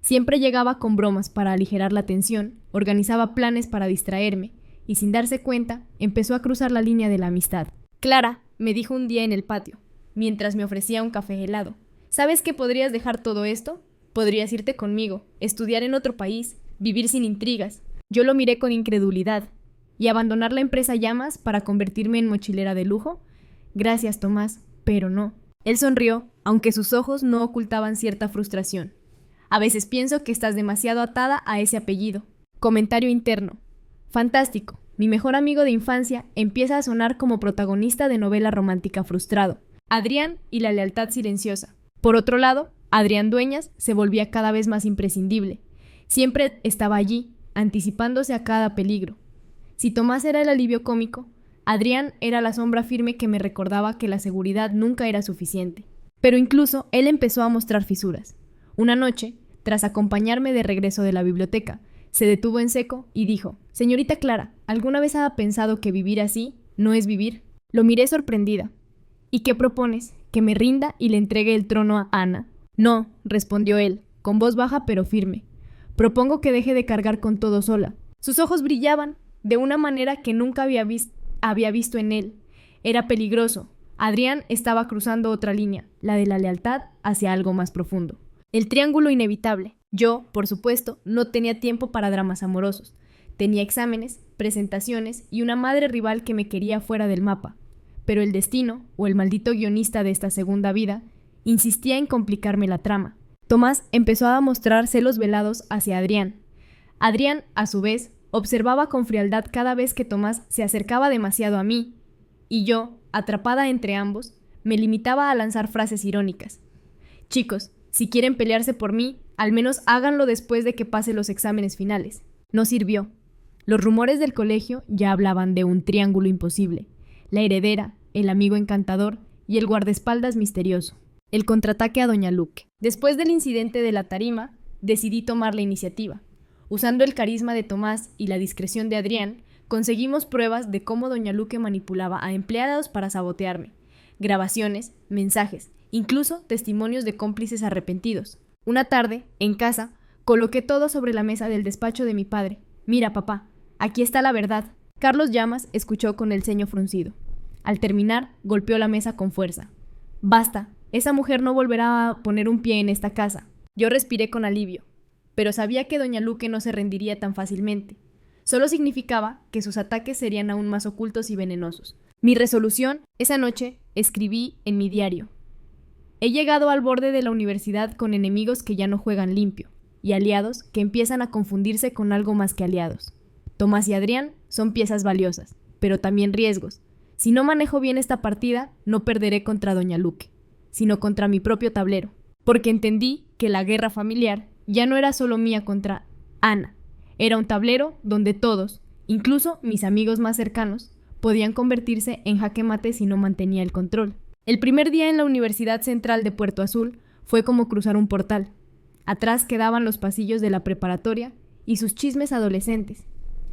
Speaker 1: Siempre llegaba con bromas para aligerar la tensión, organizaba planes para distraerme, y sin darse cuenta, empezó a cruzar la línea de la amistad. «Clara», me dijo un día en el patio, mientras me ofrecía un café helado, «¿sabes que podrías dejar todo esto? Podrías irte conmigo, estudiar en otro país, vivir sin intrigas». Yo lo miré con incredulidad. ¿Y abandonar la empresa Llamas para convertirme en mochilera de lujo? Gracias, Tomás, pero no. Él sonrió, aunque sus ojos no ocultaban cierta frustración. A veces pienso que estás demasiado atada a ese apellido. Comentario interno. Fantástico. Mi mejor amigo de infancia empieza a sonar como protagonista de novela romántica frustrado. Adrián y la lealtad silenciosa. Por otro lado, Adrián Dueñas se volvía cada vez más imprescindible. Siempre estaba allí, anticipándose a cada peligro. Si Tomás era el alivio cómico, Adrián era la sombra firme que me recordaba que la seguridad nunca era suficiente. Pero incluso él empezó a mostrar fisuras. Una noche, tras acompañarme de regreso de la biblioteca, se detuvo en seco y dijo: «Señorita Clara, ¿alguna vez ha pensado que vivir así no es vivir?» Lo miré sorprendida. «¿Y qué propones? ¿Que me rinda y le entregue el trono a Ana?» «No», respondió él, con voz baja pero firme. «Propongo que deje de cargar con todo sola». Sus ojos brillaban de una manera que nunca había visto en él. Era peligroso. Adrián estaba cruzando otra línea, la de la lealtad, hacia algo más profundo. El triángulo inevitable. Yo, por supuesto, no tenía tiempo para dramas amorosos. Tenía exámenes, presentaciones y una madre rival que me quería fuera del mapa. Pero el destino, o el maldito guionista de esta segunda vida, insistía en complicarme la trama. Tomás empezó a mostrar celos velados hacia Adrián. Adrián, a su vez, observaba con frialdad cada vez que Tomás se acercaba demasiado a mí, y yo, atrapada entre ambos, me limitaba a lanzar frases irónicas. «Chicos, si quieren pelearse por mí, al menos háganlo después de que pase los exámenes finales». No sirvió. Los rumores del colegio ya hablaban de un triángulo imposible: la heredera, el amigo encantador y el guardaespaldas misterioso. El contraataque a Doña Luque. Después del incidente de la tarima, decidí tomar la iniciativa. Usando el carisma de Tomás y la discreción de Adrián, conseguimos pruebas de cómo Doña Luque manipulaba a empleados para sabotearme. Grabaciones, mensajes, incluso testimonios de cómplices arrepentidos. Una tarde, en casa, coloqué todo sobre la mesa del despacho de mi padre. «Mira, papá, aquí está la verdad». Carlos Llamas escuchó con el ceño fruncido. Al terminar, golpeó la mesa con fuerza. «Basta, esa mujer no volverá a poner un pie en esta casa». Yo respiré con alivio, pero sabía que Doña Luque no se rendiría tan fácilmente. Solo significaba que sus ataques serían aún más ocultos y venenosos. Mi resolución, esa noche, escribí en mi diario: «He llegado al borde de la universidad con enemigos que ya no juegan limpio, y aliados que empiezan a confundirse con algo más que aliados. Tomás y Adrián son piezas valiosas, pero también riesgos. Si no manejo bien esta partida, no perderé contra Doña Luque, sino contra mi propio tablero, porque entendí que la guerra familiar ya no era solo mía contra Ana. Era un tablero donde todos, incluso mis amigos más cercanos, podían convertirse en jaque mate si no mantenía el control». El primer día en la Universidad Central de Puerto Azul fue como cruzar un portal. Atrás quedaban los pasillos de la preparatoria y sus chismes adolescentes.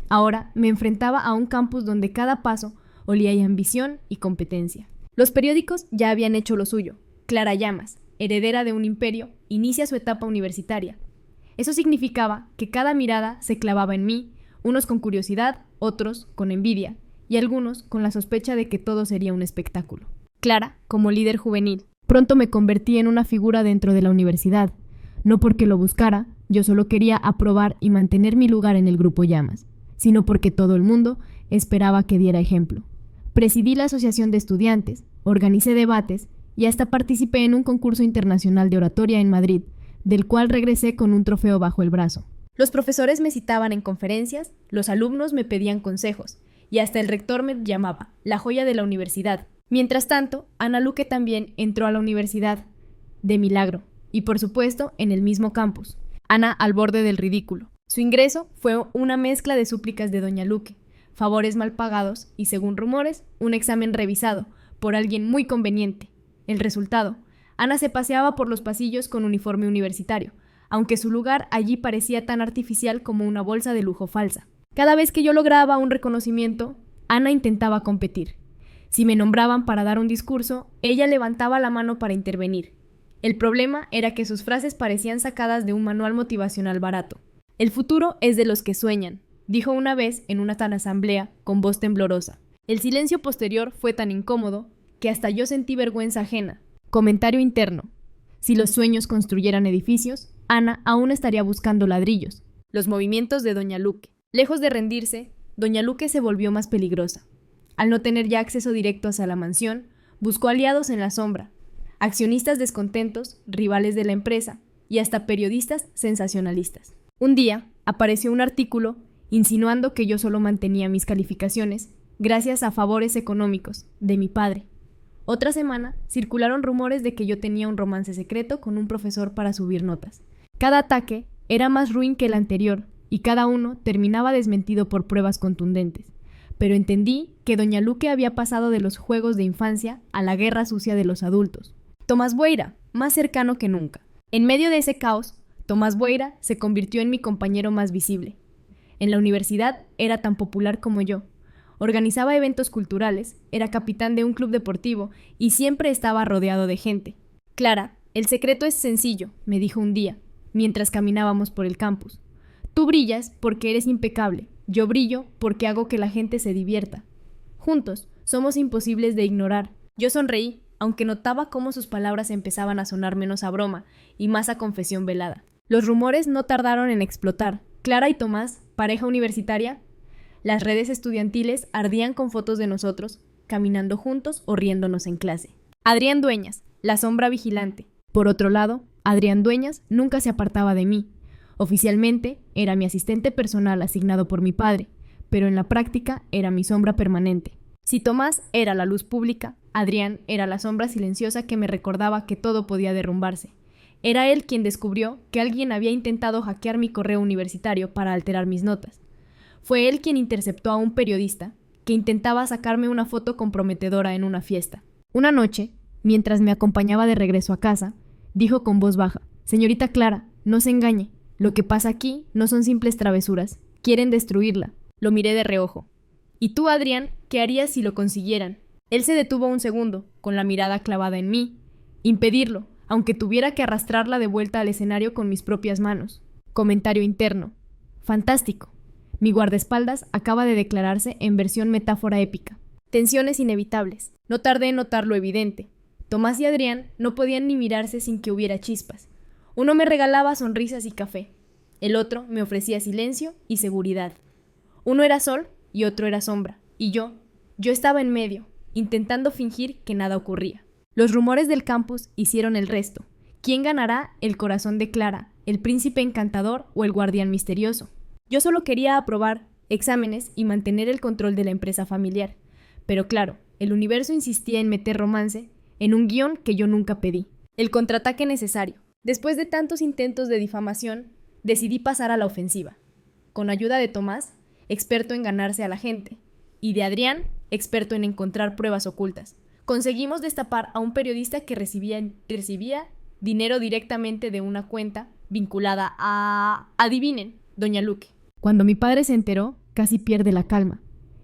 Speaker 1: Ahora me enfrentaba a un campus donde cada paso olía a ambición y competencia. Los periódicos ya habían hecho lo suyo. Clara Llamas, heredera de un imperio, inicia su etapa universitaria. Eso significaba que cada mirada se clavaba en mí, unos con curiosidad, otros con envidia, y algunos con la sospecha de que todo sería un espectáculo. Clara, como líder juvenil, pronto me convertí en una figura dentro de la universidad. No porque lo buscara, yo solo quería aprobar y mantener mi lugar en el grupo Llamas, sino porque todo el mundo esperaba que diera ejemplo. Presidí la asociación de estudiantes, organicé debates y hasta participé en un concurso internacional de oratoria en Madrid, del cual regresé con un trofeo bajo el brazo. Los profesores me citaban en conferencias, los alumnos me pedían consejos, y hasta el rector me llamaba la joya de la universidad. Mientras tanto, Ana Luque también entró a la universidad, de milagro, y por supuesto en el mismo campus. Ana al borde del ridículo. Su ingreso fue una mezcla de súplicas de doña Luque, favores mal pagados y, según rumores, un examen revisado por alguien muy conveniente. El resultado: Ana se paseaba por los pasillos con uniforme universitario, aunque su lugar allí parecía tan artificial como una bolsa de lujo falsa. Cada vez que yo lograba un reconocimiento, Ana intentaba competir. Si me nombraban para dar un discurso, ella levantaba la mano para intervenir. El problema era que sus frases parecían sacadas de un manual motivacional barato. «El futuro es de los que sueñan», dijo una vez en una tan asamblea con voz temblorosa. El silencio posterior fue tan incómodo que hasta yo sentí vergüenza ajena. Comentario interno: si los sueños construyeran edificios, Ana aún estaría buscando ladrillos. Los movimientos de doña Luque. Lejos de rendirse, doña Luque se volvió más peligrosa. Al no tener ya acceso directo hacia la mansión, buscó aliados en la sombra, accionistas descontentos, rivales de la empresa y hasta periodistas sensacionalistas. Un día apareció un artículo insinuando que yo solo mantenía mis calificaciones gracias a favores económicos de mi padre. Otra semana circularon rumores de que yo tenía un romance secreto con un profesor para subir notas. Cada ataque era más ruin que el anterior y cada uno terminaba desmentido por pruebas contundentes. Pero entendí que doña Luque había pasado de los juegos de infancia a la guerra sucia de los adultos. Tomás Bueira, más cercano que nunca. En medio de ese caos, Tomás Bueira se convirtió en mi compañero más visible. En la universidad era tan popular como yo. Organizaba eventos culturales, era capitán de un club deportivo y siempre estaba rodeado de gente. «Clara, el secreto es sencillo», me dijo un día, mientras caminábamos por el campus. «Tú brillas porque eres impecable, yo brillo porque hago que la gente se divierta. Juntos, somos imposibles de ignorar». Yo sonreí, aunque notaba cómo sus palabras empezaban a sonar menos a broma y más a confesión velada. Los rumores no tardaron en explotar. Clara y Tomás, pareja universitaria. Las redes estudiantiles ardían con fotos de nosotros, caminando juntos o riéndonos en clase. Adrián Dueñas, la sombra vigilante. Por otro lado, Adrián Dueñas nunca se apartaba de mí. Oficialmente, era mi asistente personal asignado por mi padre, pero en la práctica era mi sombra permanente. Si Tomás era la luz pública, Adrián era la sombra silenciosa que me recordaba que todo podía derrumbarse. Era él quien descubrió que alguien había intentado hackear mi correo universitario para alterar mis notas. Fue él quien interceptó a un periodista que intentaba sacarme una foto comprometedora en una fiesta. Una noche, mientras me acompañaba de regreso a casa, dijo con voz baja: «Señorita Clara, no se engañe. Lo que pasa aquí no son simples travesuras. Quieren destruirla». Lo miré de reojo. «¿Y tú, Adrián, qué harías si lo consiguieran?». Él se detuvo un segundo, con la mirada clavada en mí. «Impedirlo, aunque tuviera que arrastrarla de vuelta al escenario con mis propias manos». Comentario interno: fantástico. Mi guardaespaldas acaba de declararse en versión metáfora épica. Tensiones inevitables. No tardé en notar lo evidente. Tomás y Adrián no podían ni mirarse sin que hubiera chispas. Uno me regalaba sonrisas y café. El otro me ofrecía silencio y seguridad. Uno era sol y otro era sombra. Y yo estaba en medio, intentando fingir que nada ocurría. Los rumores del campus hicieron el resto. ¿Quién ganará el corazón de Clara, el príncipe encantador o el guardián misterioso? Yo solo quería aprobar exámenes y mantener el control de la empresa familiar. Pero claro, el universo insistía en meter romance en un guión que yo nunca pedí. El contraataque necesario. Después de tantos intentos de difamación, decidí pasar a la ofensiva. Con ayuda de Tomás, experto en ganarse a la gente, y de Adrián, experto en encontrar pruebas ocultas. Conseguimos destapar a un periodista que recibía dinero directamente de una cuenta vinculada a... adivinen, doña Luque. Cuando mi padre se enteró, casi pierde la calma.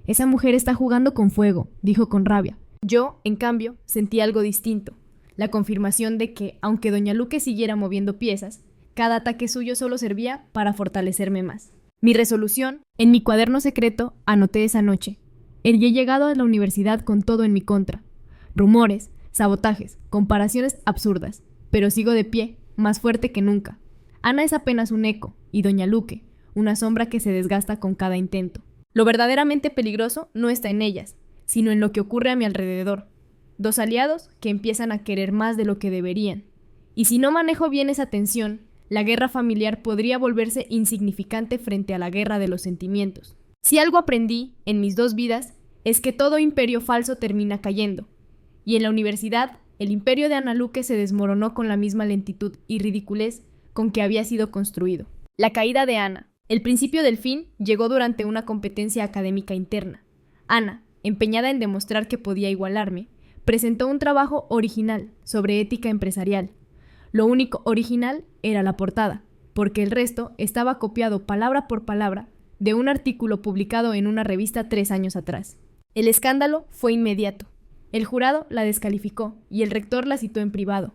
Speaker 1: «Esa mujer está jugando con fuego», dijo con rabia. Yo, en cambio, sentí algo distinto. La confirmación de que, aunque doña Luque siguiera moviendo piezas, cada ataque suyo solo servía para fortalecerme más. Mi resolución, en mi cuaderno secreto, anoté esa noche. He llegado a la universidad con todo en mi contra. Rumores, sabotajes, comparaciones absurdas. Pero sigo de pie, más fuerte que nunca. Ana es apenas un eco, y doña Luque, una sombra que se desgasta con cada intento. Lo verdaderamente peligroso no está en ellas, sino en lo que ocurre a mi alrededor. Dos aliados que empiezan a querer más de lo que deberían. Y si no manejo bien esa tensión, La guerra familiar podría volverse insignificante frente a la guerra de los sentimientos. Si algo aprendí en mis 2 vidas es que todo imperio falso termina cayendo, y en la universidad el imperio de Ana Luque se desmoronó con la misma lentitud y ridiculez con que había sido construido. La caída de Ana. El principio del fin llegó durante una competencia académica interna. Ana, empeñada en demostrar que podía igualarme, presentó un trabajo original sobre ética empresarial. Lo único original era la portada, porque el resto estaba copiado palabra por palabra de un artículo publicado en una revista 3 años atrás. El escándalo fue inmediato. El jurado la descalificó y el rector la citó en privado.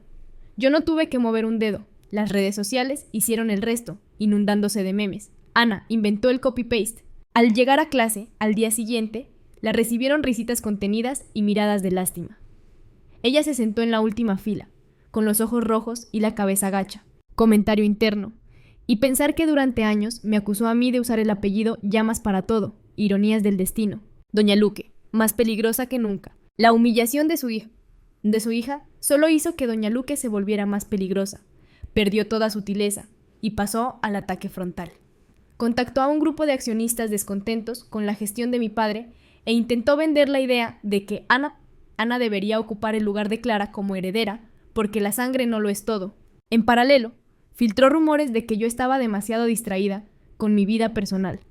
Speaker 1: Yo no tuve que mover un dedo. Las redes sociales hicieron el resto, inundándose de memes. Ana inventó el copy-paste. Al llegar a clase, al día siguiente, la recibieron risitas contenidas y miradas de lástima. Ella se sentó en la última fila, con los ojos rojos y la cabeza gacha. Comentario interno. Y pensar que durante años me acusó a mí de usar el apellido Llamas para todo, ironías del destino. Doña Luque, más peligrosa que nunca. La humillación de su hija solo hizo que Doña Luque se volviera más peligrosa. Perdió toda sutileza y pasó al ataque frontal. Contactó a un grupo de accionistas descontentos con la gestión de mi padre e intentó vender la idea de que Ana debería ocupar el lugar de Clara como heredera porque la sangre no lo es todo. En paralelo, filtró rumores de que yo estaba demasiado distraída con mi vida personal,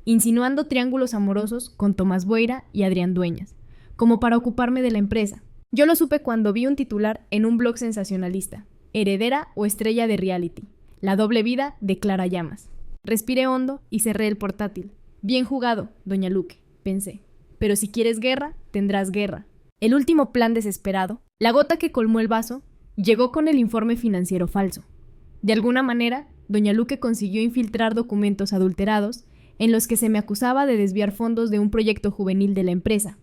Speaker 1: insinuando triángulos amorosos con Tomás Boira y Adrián Dueñas, como para ocuparme de la empresa. Yo lo supe cuando vi un titular en un blog sensacionalista: heredera o estrella de reality, la doble vida de Clara Llamas. Respiré hondo y cerré el portátil. Bien jugado, Doña Luque, pensé. Pero si quieres guerra, tendrás guerra. El último plan desesperado, la gota que colmó el vaso, llegó con el informe financiero falso. De alguna manera, Doña Luque consiguió infiltrar documentos adulterados en los que se me acusaba de desviar fondos de un proyecto juvenil de la empresa.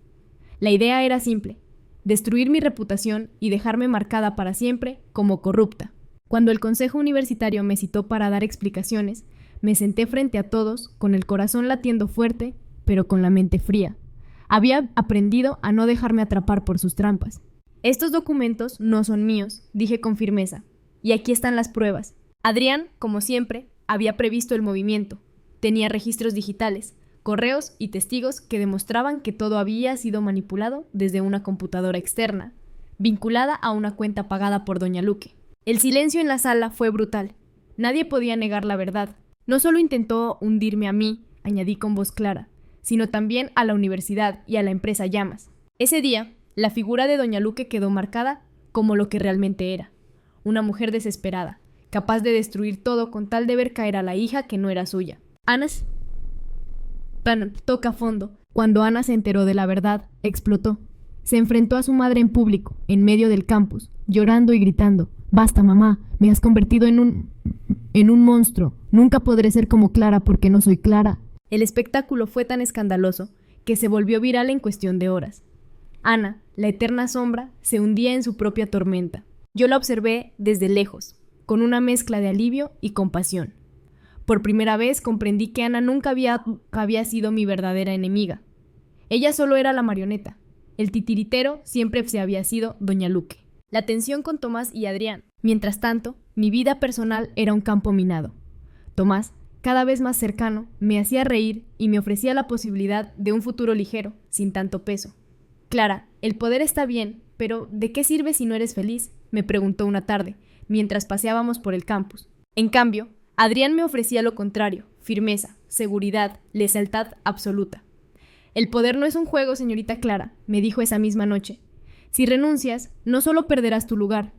Speaker 1: La idea era simple: destruir mi reputación y dejarme marcada para siempre como corrupta. Cuando el consejo universitario me citó para dar explicaciones, me senté frente a todos con el corazón latiendo fuerte, pero con la mente fría. Había aprendido a no dejarme atrapar por sus trampas. Estos documentos no son míos, dije con firmeza, y aquí están las pruebas. Adrián, como siempre, había previsto el movimiento. Tenía registros digitales, correos y testigos que demostraban que todo había sido manipulado desde una computadora externa, vinculada a una cuenta pagada por Doña Luque. El silencio en la sala fue brutal. Nadie podía negar la verdad. No solo intentó hundirme a mí, añadí con voz clara, sino también a la universidad y a la empresa Llamas. Ese día, la figura de Doña Luque quedó marcada como lo que realmente era: una mujer desesperada, capaz de destruir todo con tal de ver caer a la hija que no era suya. Ana toca fondo. Cuando Ana se enteró de la verdad, explotó. Se enfrentó a su madre en público, en medio del campus, llorando y gritando: «Basta, mamá, me has convertido en un monstruo. Nunca podré ser como Clara porque no soy Clara». El espectáculo fue tan escandaloso que se volvió viral en cuestión de horas. Ana, la eterna sombra, se hundía en su propia tormenta. Yo la observé desde lejos, con una mezcla de alivio y compasión. Por primera vez comprendí que Ana nunca había sido mi verdadera enemiga. Ella solo era la marioneta. El titiritero siempre se había sido Doña Luque. La tensión con Tomás y Adrián. Mientras tanto, mi vida personal era un campo minado. Tomás, cada vez más cercano, me hacía reír y me ofrecía la posibilidad de un futuro ligero, sin tanto peso. «Clara, el poder está bien, pero ¿de qué sirve si no eres feliz?», me preguntó una tarde, mientras paseábamos por el campus. En cambio, Adrián me ofrecía lo contrario: firmeza, seguridad, lealtad absoluta. «El poder no es un juego, señorita Clara», me dijo esa misma noche. «Si renuncias, no solo perderás tu lugar,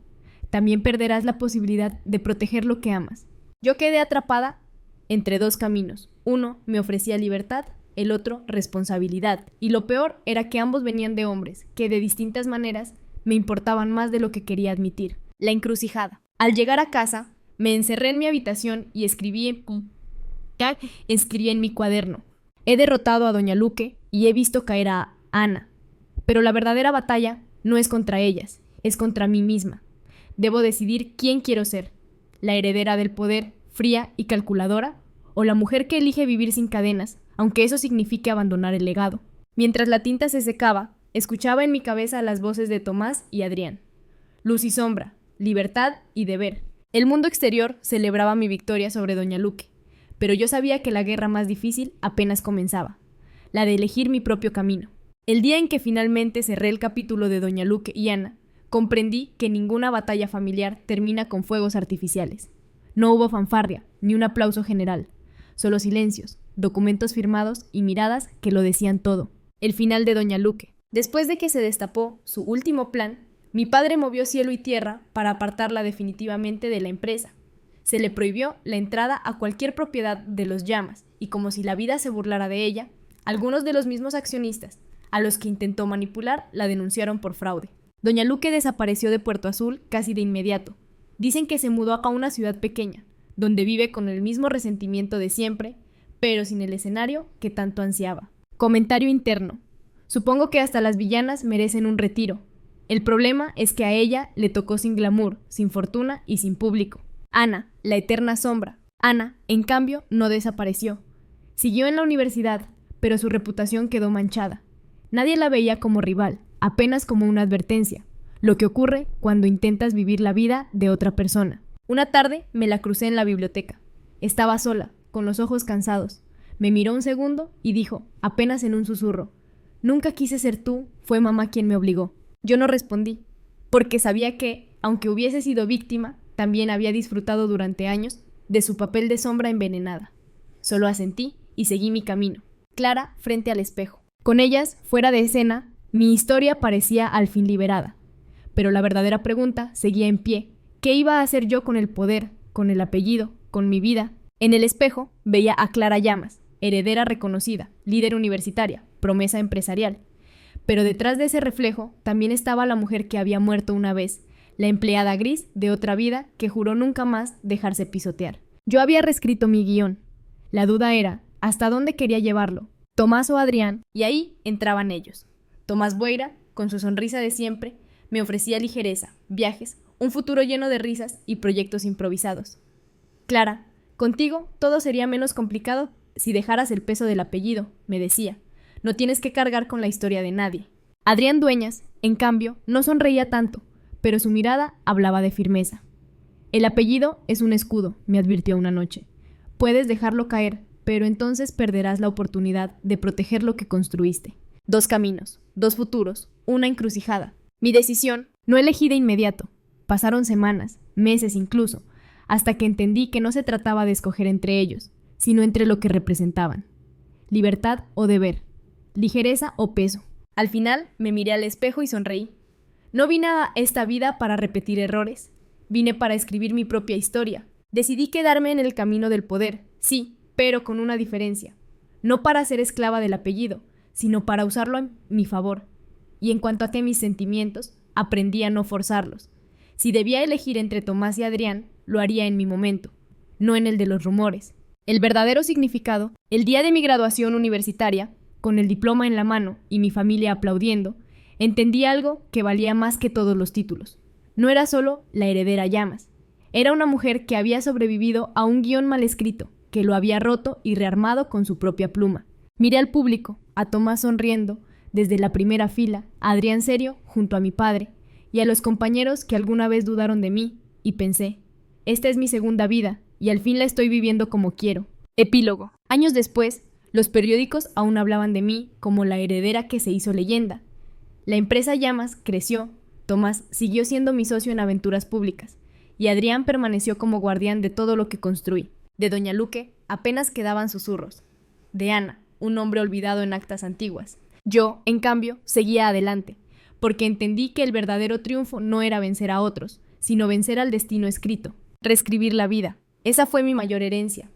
Speaker 1: también perderás la posibilidad de proteger lo que amas». Yo quedé atrapada entre 2 caminos. Uno me ofrecía libertad, el otro responsabilidad, y lo peor era que ambos venían de hombres que de distintas maneras me importaban más de lo que quería admitir. La encrucijada. Al llegar a casa, me encerré en mi habitación y escribí en mi cuaderno: «He derrotado a Doña Luque y he visto caer a Ana, pero la verdadera batalla no es contra ellas, es contra mí misma. Debo decidir quién quiero ser: la heredera del poder, fría y calculadora, o la mujer que elige vivir sin cadenas, aunque eso signifique abandonar el legado». Mientras la tinta se secaba, escuchaba en mi cabeza las voces de Tomás y Adrián. Luz y sombra, libertad y deber. El mundo exterior celebraba mi victoria sobre Doña Luque, pero yo sabía que la guerra más difícil apenas comenzaba, la de elegir mi propio camino. El día en que finalmente cerré el capítulo de Doña Luque y Ana, comprendí que ninguna batalla familiar termina con fuegos artificiales. No hubo fanfarria, ni un aplauso general, solo silencios, documentos firmados y miradas que lo decían todo. El final de Doña Luque. Después de que se destapó su último plan, mi padre movió cielo y tierra para apartarla definitivamente de la empresa. Se le prohibió la entrada a cualquier propiedad de los Llamas y, como si la vida se burlara de ella, algunos de los mismos accionistas, a los que intentó manipular, la denunciaron por fraude. Doña Luque desapareció de Puerto Azul casi de inmediato. Dicen que se mudó a una ciudad pequeña, donde vive con el mismo resentimiento de siempre, pero sin el escenario que tanto ansiaba. Comentario interno. Supongo que hasta las villanas merecen un retiro. El problema es que a ella le tocó sin glamour, sin fortuna y sin público. Ana, la eterna sombra. Ana, en cambio, no desapareció. Siguió en la universidad, pero su reputación quedó manchada. Nadie la veía como rival, apenas como una advertencia, lo que ocurre cuando intentas vivir la vida de otra persona. Una tarde me la crucé en la biblioteca. Estaba sola, con los ojos cansados. Me miró un segundo y dijo, apenas en un susurro, «Nunca quise ser tú, fue mamá quien me obligó». Yo no respondí, porque sabía que, aunque hubiese sido víctima, también había disfrutado durante años de su papel de sombra envenenada. Solo asentí y seguí mi camino, Clara frente al espejo. Con ellas, fuera de escena, mi historia parecía al fin liberada. Pero la verdadera pregunta seguía en pie. ¿Qué iba a hacer yo con el poder, con el apellido, con mi vida? En el espejo veía a Clara Llamas, heredera reconocida, líder universitaria, promesa empresarial. Pero detrás de ese reflejo también estaba la mujer que había muerto una vez, la empleada gris de otra vida que juró nunca más dejarse pisotear. Yo había reescrito mi guión. La duda era, ¿hasta dónde quería llevarlo? Tomás o Adrián, y ahí entraban ellos. Tomás Bueira, con su sonrisa de siempre, me ofrecía ligereza, viajes, un futuro lleno de risas y proyectos improvisados. Clara, contigo todo sería menos complicado si dejaras el peso del apellido, me decía. No tienes que cargar con la historia de nadie. Adrián Dueñas, en cambio, no sonreía tanto, pero su mirada hablaba de firmeza. El apellido es un escudo, me advirtió una noche. Puedes dejarlo caer, pero entonces perderás la oportunidad de proteger lo que construiste. 2 caminos, 2 futuros, una encrucijada. Mi decisión no elegí de inmediato. Pasaron semanas, meses incluso, hasta que entendí que no se trataba de escoger entre ellos, sino entre lo que representaban. Libertad o deber, ligereza o peso. Al final me miré al espejo y sonreí. No vine a esta vida para repetir errores. Vine para escribir mi propia historia. Decidí quedarme en el camino del poder, sí, pero con una diferencia. No para ser esclava del apellido, sino para usarlo a mi favor. Y en cuanto a que mis sentimientos, aprendí a no forzarlos. Si debía elegir entre Tomás y Adrián, lo haría en mi momento, no en el de los rumores. El verdadero significado, el día de mi graduación universitaria, con el diploma en la mano y mi familia aplaudiendo, entendí algo que valía más que todos los títulos. No era solo la heredera Llamas. Era una mujer que había sobrevivido a un guión mal escrito, que lo había roto y rearmado con su propia pluma. Miré al público, a Tomás sonriendo, desde la primera fila, a Adrián serio, junto a mi padre, y a los compañeros que alguna vez dudaron de mí, y pensé, esta es mi segunda vida, y al fin la estoy viviendo como quiero. Epílogo. Años después, los periódicos aún hablaban de mí como la heredera que se hizo leyenda. La empresa Llamas creció, Tomás siguió siendo mi socio en aventuras públicas, y Adrián permaneció como guardián de todo lo que construí. De Doña Luque apenas quedaban susurros. De Ana, un nombre olvidado en actas antiguas. Yo, en cambio, seguía adelante, porque entendí que el verdadero triunfo no era vencer a otros, sino vencer al destino escrito, reescribir la vida. Esa fue mi mayor herencia.